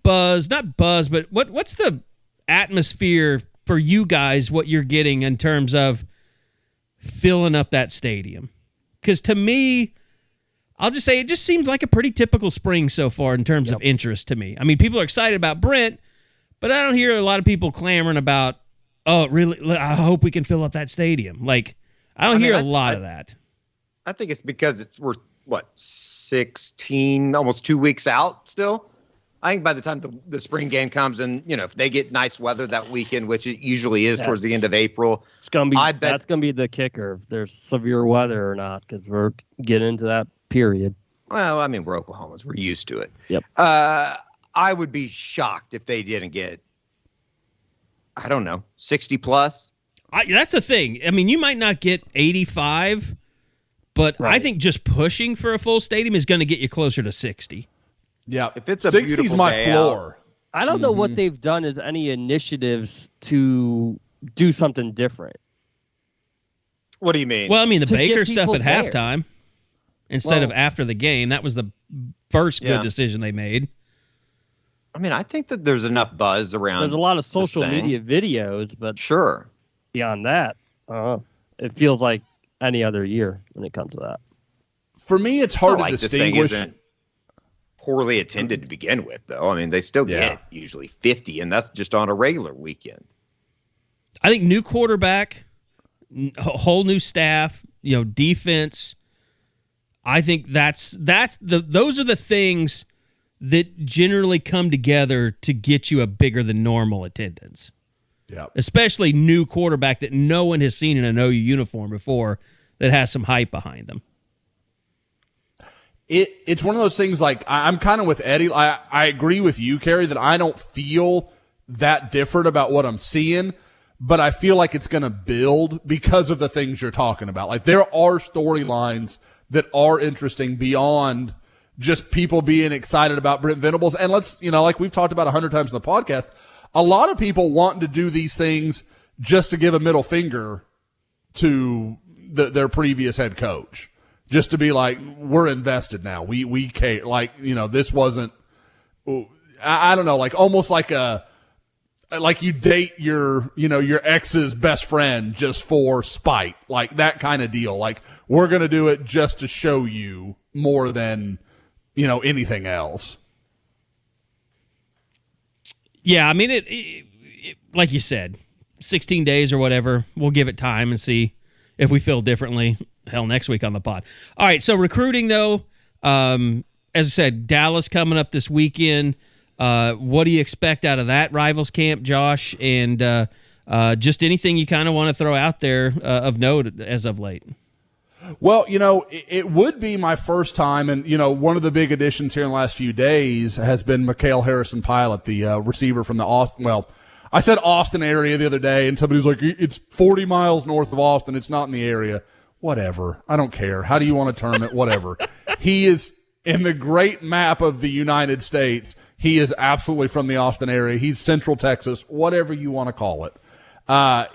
buzz, not buzz, but what's the atmosphere for you guys, what you're getting in terms of filling up that stadium? Because to me, I'll just say it just seems like a pretty typical spring so far in terms of interest to me. I mean, people are excited about Brent, but I don't hear a lot of people clamoring about, oh, really, I hope we can fill up that stadium. Like, I don't hear a lot of that. I think it's because we're 16, almost 2 weeks out still. I think by the time the spring game comes and, if they get nice weather that weekend, which it usually is towards the end of April, it's gonna be. That's going to be the kicker if there's severe weather or not, because we're getting into that period. Well, I mean, we're Oklahomans. We're used to it. Yep. I would be shocked if they didn't get, 60 plus. That's the thing. I mean, you might not get 85, but I think just pushing for a full stadium is going to get you closer to 60. Yeah, if it's a 60 is my floor. I don't know what they've done as any initiatives to do something different. What do you mean? Well, I mean, the Baker stuff at halftime instead of after the game. That was the first good decision they made. I mean, I think that there's enough buzz around. There's a lot of social media videos, but sure. Beyond that, it feels like any other year when it comes to that. For me, it's hard to distinguish. This thing isn't poorly attended to begin with, though. I mean, they still get usually 50, and that's just on a regular weekend. I think new quarterback, whole new staff, defense. I think those are the things that generally come together to get you a bigger than normal attendance. Yeah. Especially new quarterback that no one has seen in an OU uniform before that has some hype behind them. It's one of those things, like, I'm kind of with Eddie. I agree with you, Carey, that I don't feel that different about what I'm seeing, but I feel like it's going to build because of the things you're talking about. Like, there are storylines that are interesting beyond just people being excited about Brent Venables. And let's, like we've talked about 100 times in the podcast, a lot of people wanting to do these things just to give a middle finger to their previous head coach, just to be like, we're invested now. We care. Like, this wasn't, I don't know, like almost like you date your ex's best friend just for spite, like that kind of deal. Like, we're going to do it just to show you more than, anything else. Yeah. I mean, it like you said, 16 days or whatever, we'll give it time and see if we feel differently. Hell, next week on the pod. All right. So recruiting though, as I said, Dallas coming up this weekend. What do you expect out of that Rivals camp, Josh? And just anything you kind of want to throw out there of note as of late? Well, it would be my first time, and, one of the big additions here in the last few days has been Mckade Harrison-Pilot, the receiver from the Austin. Well, I said Austin area the other day, and somebody was like, it's 40 miles north of Austin. It's not in the area. Whatever. I don't care. How do you want to term it? Whatever. He is in the great map of the United States. He is absolutely from the Austin area. He's Central Texas, whatever you want to call it.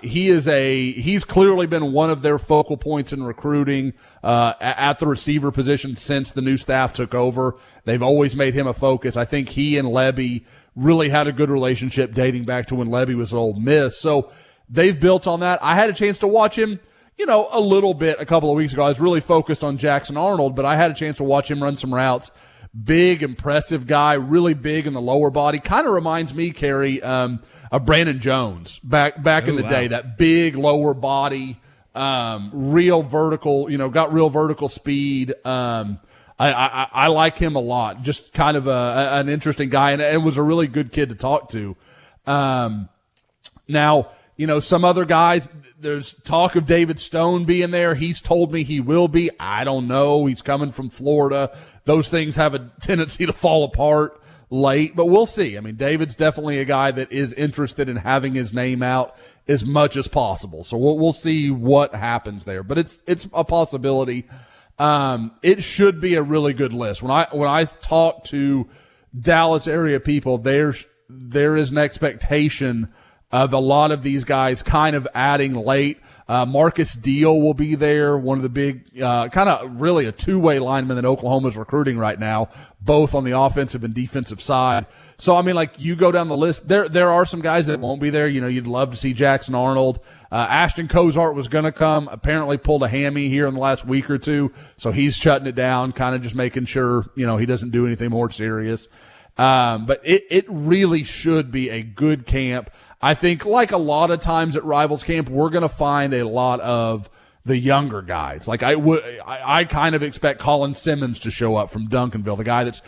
He's clearly been one of their focal points in recruiting, at the receiver position since the new staff took over. They've always made him a focus. I think he and Levy really had a good relationship dating back to when Levy was at Ole Miss. So they've built on that. I had a chance to watch him, a little bit a couple of weeks ago. I was really focused on Jackson Arnold, but I had a chance to watch him run some routes. Big, impressive guy, really big in the lower body. Kind of reminds me, Carey, of Brandon Jones back in the day. That big lower body, real vertical, got real vertical speed. I like him a lot. Just kind of an interesting guy, and was a really good kid to talk to. Now, some other guys, there's talk of David Stone being there. He's told me he will be. I don't know. He's coming from Florida. Those things have a tendency to fall apart late, but we'll see. I mean, David's definitely a guy that is interested in having his name out as much as possible. So we'll see what happens there, but it's a possibility. It should be a really good list. When I talk to Dallas area people, there is an expectation of a lot of these guys kind of adding late. Marcus Deal will be there, one of the big, kind of really a two-way lineman that Oklahoma's recruiting right now, both on the offensive and defensive side. So, I mean, like, you go down the list, there are some guys that won't be there. You'd love to see Jackson Arnold. Ashton Cozart was going to come, apparently pulled a hammy here in the last week or two, so he's shutting it down, kind of just making sure, he doesn't do anything more serious. But it really should be a good camp. I think, like a lot of times at Rivals Camp, we're going to find a lot of the younger guys. Like, I kind of expect Colin Simmons to show up from Duncanville, the guy that's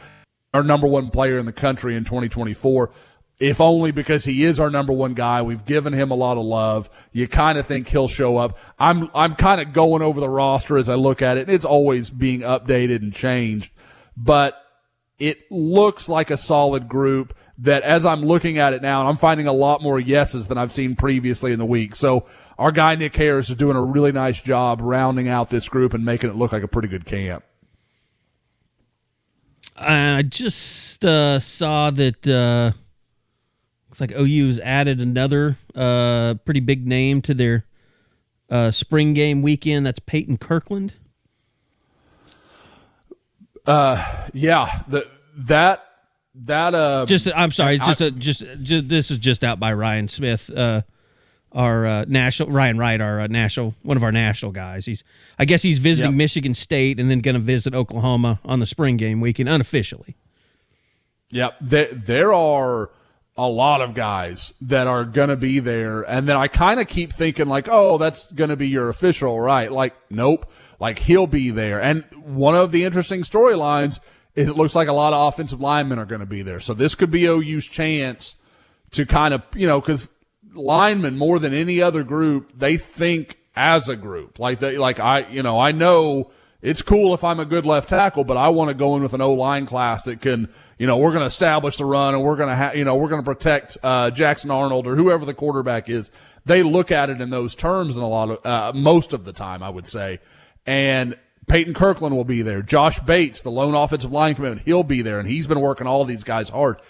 our number one player in the country in 2024, if only because he is our number one guy. We've given him a lot of love. You kind of think he'll show up. I'm kind of going over the roster as I look at it. It's always being updated and changed, but it looks like a solid group that, as I'm looking at it now, and I'm finding a lot more yeses than I've seen previously in the week. So our guy Nick Harris is doing a really nice job rounding out this group and making it look like a pretty good camp. I just saw that looks like OU's added another pretty big name to their spring game weekend. That's Peyton Kirkland. Yeah, I'm sorry. This is just out by Ryan Smith, our national Ryan Wright, our national one of our national guys. I guess he's visiting Michigan State and then going to visit Oklahoma on the spring game weekend unofficially. Yep, there are a lot of guys that are going to be there, and then I kind of keep thinking like, oh, that's going to be your official, right? Like, nope, like he'll be there. And one of the interesting storylines is it looks like a lot of offensive linemen are going to be there. So this could be OU's chance to kind of, because linemen more than any other group, they think as a group. I know it's cool if I'm a good left tackle, but I want to go in with an O-line class that can, we're going to establish the run and we're going to we're going to protect Jackson Arnold or whoever the quarterback is. They look at it in those terms in a lot of most of the time, I would say. And Peyton Kirkland will be there. Josh Bates, the lone offensive line commitment, he'll be there, and he's been working all these guys hard.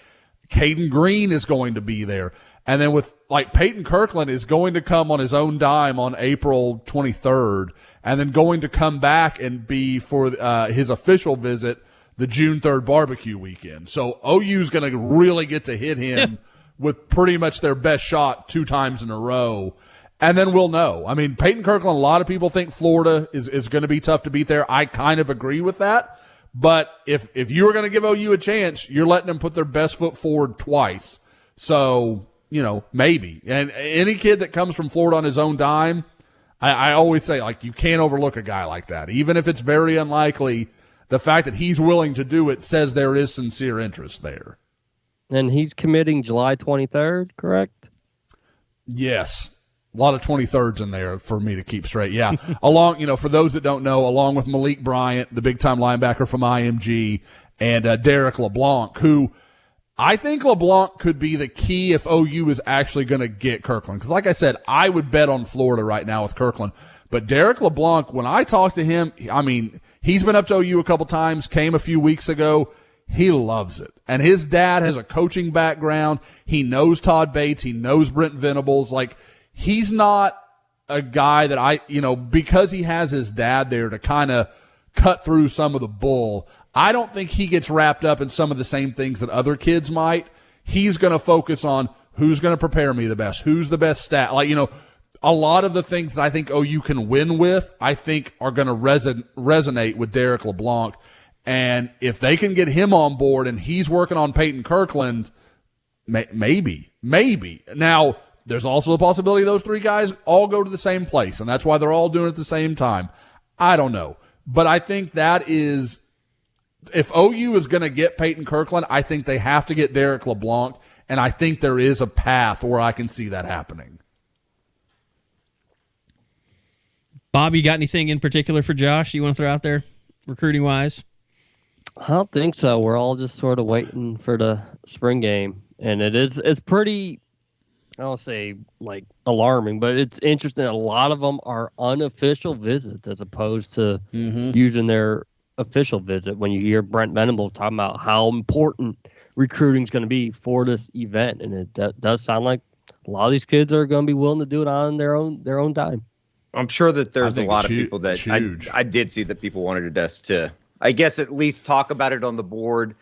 Caden Green is going to be there. And then with like Peyton Kirkland is going to come on his own dime on April 23rd, and then going to come back and be for his official visit the June 3rd barbecue weekend. So OU is going to really get to hit him with pretty much their best shot 2 times in a row. And then we'll know. I mean, Peyton Kirkland, a lot of people think Florida is going to be tough to beat there. I kind of agree with that. But if you were going to give OU a chance, you're letting them put their best foot forward twice. So, maybe. And any kid that comes from Florida on his own dime, I always say, like, you can't overlook a guy like that. Even if it's very unlikely, the fact that he's willing to do it says there is sincere interest there. And he's committing July 23rd, correct? Yes. A lot of 23rds in there for me to keep straight. Yeah. Along, for those that don't know, along with Malik Bryant, the big-time linebacker from IMG, and Derek LeBlanc, who I think LeBlanc could be the key if OU is actually going to get Kirkland. Because like I said, I would bet on Florida right now with Kirkland. But Derek LeBlanc, when I talked to him, I mean, he's been up to OU a couple times, came a few weeks ago. He loves it. And his dad has a coaching background. He knows Todd Bates. He knows Brent Venables. Like, he's not a guy that because he has his dad there to kind of cut through some of the bull, I don't think he gets wrapped up in some of the same things that other kids might. He's going to focus on who's going to prepare me the best, who's the best stat. Like, a lot of the things that I think OU can win with, I think are going to resonate with Derek LeBlanc. And if they can get him on board and he's working on Peyton Kirkland, maybe. Now, there's also the possibility those 3 guys all go to the same place, and that's why they're all doing it at the same time. I don't know. But I think that is, if OU is going to get Peyton Kirkland, I think they have to get Derek LeBlanc, and I think there is a path where I can see that happening. Bob, you got anything in particular for Josh you want to throw out there, recruiting-wise? I don't think so. We're all just sort of waiting for the spring game, and it's pretty, I don't say like alarming, but it's interesting. A lot of them are unofficial visits as opposed to using their official visit. When you hear Brent Venables talking about how important recruiting is going to be for this event, and it does sound like a lot of these kids are going to be willing to do it on their own time. I'm sure that there's a lot of people that I did see that people wanted us to, I guess, at least talk about it on the board.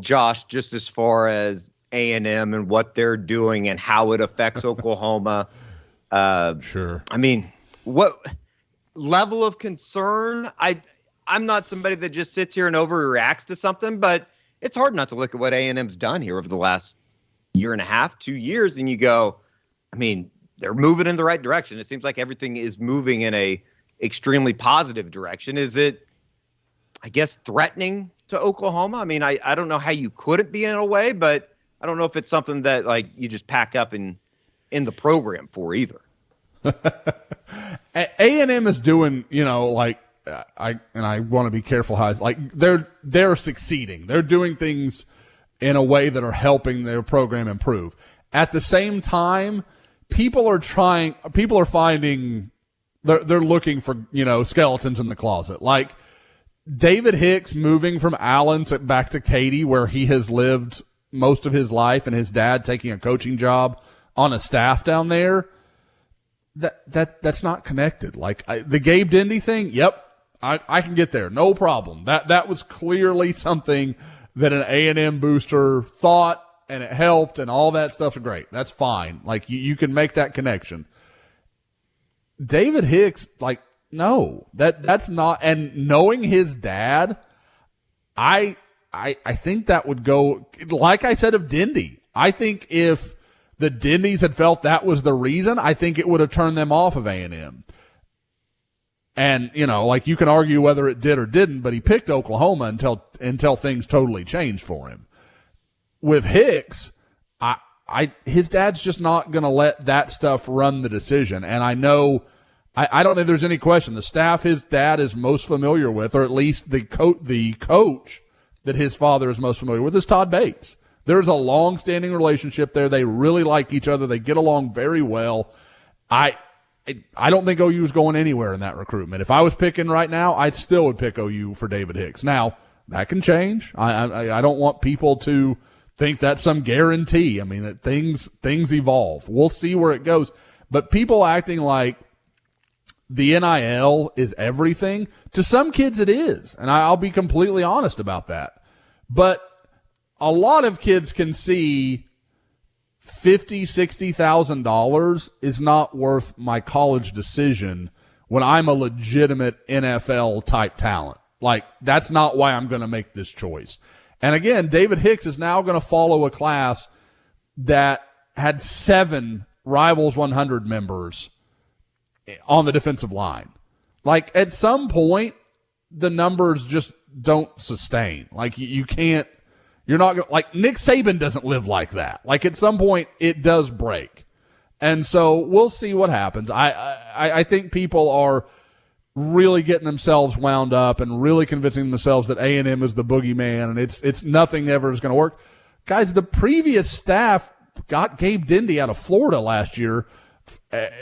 Josh, just as far as A&M and what they're doing and how it affects Oklahoma. Sure. I mean, what level of concern? I'm not somebody that just sits here and overreacts to something, but it's hard not to look at what A&M's done here over the last year and a half, 2 years, and you go, I mean, they're moving in the right direction. It seems like everything is moving in a extremely positive direction. Is it, I guess, threatening to Oklahoma? I mean, I don't know how you couldn't be in a way, but I don't know if it's something that like you just pack up in the program for either. A&M is doing, like I want to be careful how like they're succeeding. They're doing things in a way that are helping their program improve. At the same time, people are finding they're looking for, skeletons in the closet. Like David Hicks moving from Allen back to Katy, where he has lived most of his life, and his dad taking a coaching job on a staff down there. That's not connected. Like the Gabe Dindy thing. Yep. I can get there. No problem. That was clearly something that an A&M booster thought, and it helped, and all that stuff's great. That's fine. Like you can make that connection. David Hicks, like, no, that's not. And knowing his dad, I think that would go, like I said of Dindy. I think if the Dindys had felt that was the reason, I think it would have turned them off of A&M. And, like you can argue whether it did or didn't, but he picked Oklahoma until things totally changed for him. With Hicks, his dad's just not going to let that stuff run the decision. And I know, I don't think there's any question. The staff his dad is most familiar with, or at least the coach that his father is most familiar with, is Todd Bates. There's a long-standing relationship there. They really like each other. They get along very well. I don't think OU is going anywhere in that recruitment. If I was picking right now, I still would pick OU for David Hicks. Now, that can change. I don't want people to think that's some guarantee. I mean, that things evolve. We'll see where it goes. But people acting like the NIL is everything, to some kids it is. And I'll be completely honest about that. But a lot of kids can see $50,000, $60,000 is not worth my college decision when I'm a legitimate NFL type talent. Like, that's not why I'm going to make this choice. And again, David Hicks is now going to follow a class that had 7 Rivals 100 members on the defensive line. Like, at some point, the numbers just don't sustain. Like, you can't, you're not going to, like, Nick Saban doesn't live like that. Like, at some point, it does break. And so we'll see what happens. I think people are really getting themselves wound up and really convincing themselves that A&M is the boogeyman and it's nothing ever is going to work. Guys, the previous staff got Gabe Dindy out of Florida last year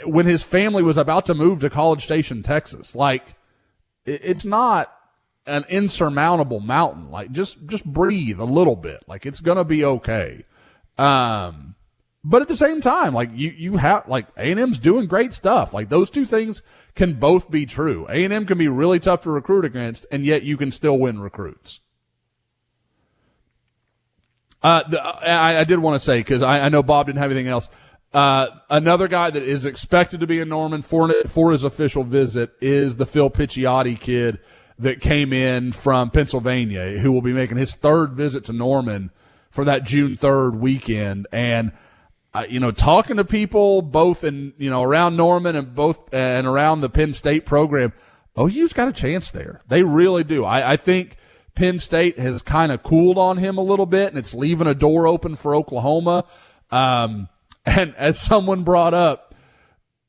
when his family was about to move to College Station, Texas. Like, it's not an insurmountable mountain. Like, just breathe a little bit. Like, it's going to be okay. But at the same time, like, you have, like, A&M's doing great stuff. Like, those two things can both be true. A&M can be really tough to recruit against, and yet you can still win recruits. I did want to say, because I know Bob didn't have anything else. Another guy that is expected to be in Norman for his official visit is the Phil Picciotti kid that came in from Pennsylvania, who will be making his 3rd visit to Norman for that June 3rd weekend. And talking to people both in, around Norman and around the Penn State program, OU's got a chance there. They really do. I think Penn State has kind of cooled on him a little bit, and it's leaving a door open for Oklahoma. And as someone brought up,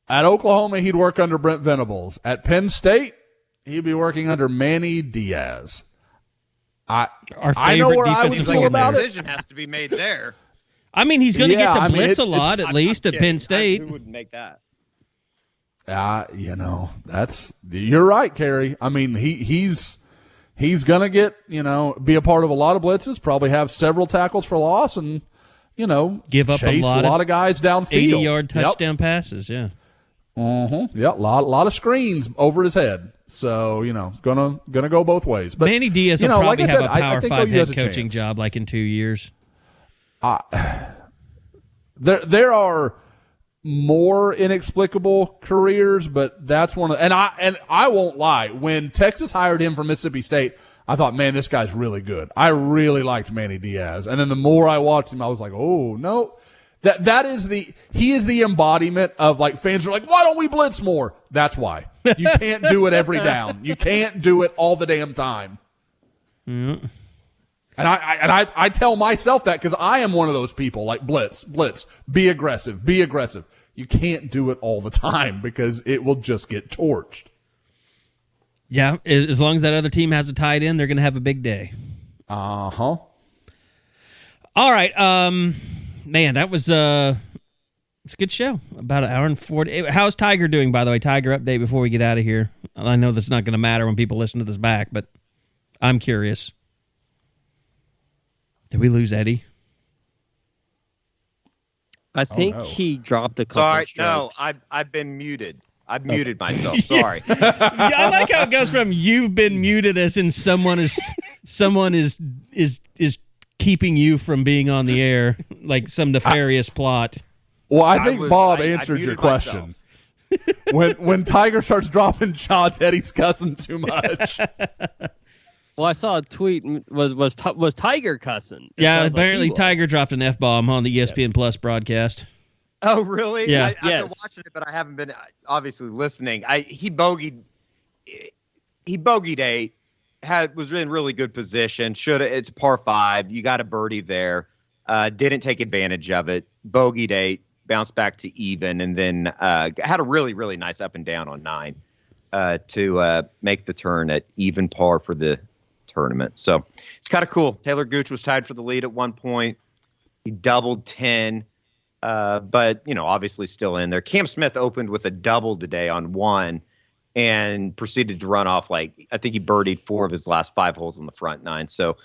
at Oklahoma, he'd work under Brent Venables. At Penn State, he'd be working under Manny Diaz. I know where I would feel about it. Decision has to be made there. I mean, he's going to get to blitz a lot, at least, at Penn State. Who wouldn't make that? You're right, Carey. I mean, he's going to get, be a part of a lot of blitzes, probably have several tackles for loss, and, give up chase a lot of guys downfield. 80-yard touchdown passes, yeah. Mm-hmm. Yeah, a lot of screens over his head. So, gonna go both ways. But Manny Diaz will probably have a Power 5 head coaching job like in 2 years. There are more inexplicable careers, but that's one of, and I won't lie. When Texas hired him from Mississippi State, I thought, man, this guy's really good. I really liked Manny Diaz. And then the more I watched him, I was like, oh no. He is the embodiment of, like, fans are like, why don't we blitz more? That's why. You can't do it every down. You can't do it all the damn time. Mm. And I tell myself that because I am one of those people, like, blitz, be aggressive. You can't do it all the time because it will just get torched. Yeah, as long as that other team has a tight end, they're going to have a big day. Uh-huh. All right, man, that was it's a good show. About an hour and 40. How's Tiger doing, by the way? Tiger update before we get out of here. I know that's not going to matter when people listen to this back, but I'm curious. Did we lose Eddie? I think he dropped a couple strokes. No, I've been muted. I've muted myself. Sorry. Yeah, I like how it goes from you've been muted as in someone is keeping you from being on the air, like some nefarious plot. Well, I think Bob answered your question. When Tiger starts dropping shots, Eddie's cussing too much. Well, I saw a tweet was Tiger cussing. Yeah, apparently Tiger dropped an F-bomb on the ESPN Plus broadcast. Oh, really? Yeah. I've been watching it, but I haven't been obviously listening. He bogeyed 8. Was in really good position. It's par 5. You got a birdie there. Didn't take advantage of it. Bogeyed 8, bounced back to even, and then had a really, really nice up and down on 9 to make the turn at even par for the tournament. So it's kind of cool. Taylor Gooch was tied for the lead at one point. He doubled 10, but obviously still in there. Cam Smith opened with a double today on 1. And proceeded to run off, I think he birdied 4 of his last 5 holes on the front 9. So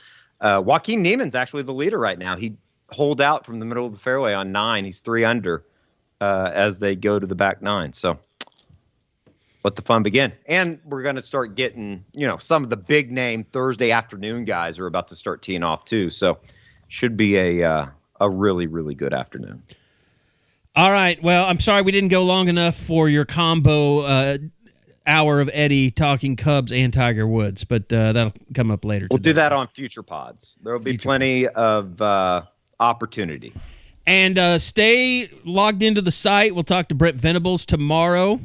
Joaquin Niemann's actually the leader right now. He hold out from the middle of the fairway on 9. He's 3 under as they go to the back 9. So let the fun begin. And we're going to start getting, some of the big name Thursday afternoon guys are about to start teeing off too. So should be a really, really good afternoon. All right. Well, I'm sorry we didn't go long enough for your combo hour of Eddie talking Cubs and Tiger Woods, but that'll come up later. We'll do that on future pods. There will be plenty of opportunity. And stay logged into the site. We'll talk to Brent Venables tomorrow.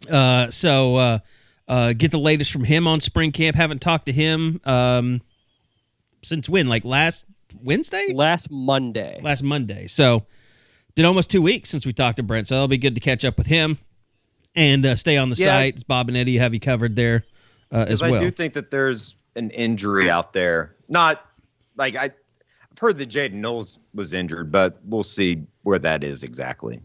So get the latest from him on spring camp. Haven't talked to him since when? Like last Wednesday? Last Monday. So been almost 2 weeks since we talked to Brent, so that'll be good to catch up with him and stay on the site. It's Bob and Eddie have you covered there as well. I do think that there's an injury out there. Not like I've heard that Jaden Knowles was injured, but we'll see where that is exactly.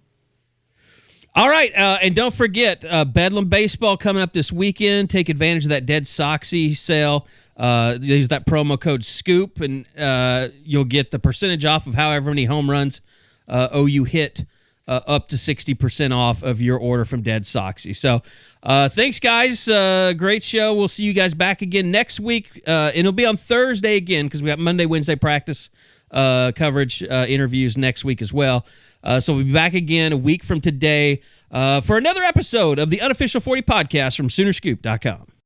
All right, and don't forget, Bedlam Baseball coming up this weekend. Take advantage of that Dead Soxy sale. Use that promo code SCOOP, and you'll get the percentage off of however many home runs OU hit, up to 60% off of your order from Dead Soxy. So thanks, guys. Great show. We'll see you guys back again next week, and it'll be on Thursday again because we got Monday, Wednesday practice coverage, interviews next week as well. So we'll be back again a week from today for another episode of the Unofficial 40 podcast from Soonerscoop.com.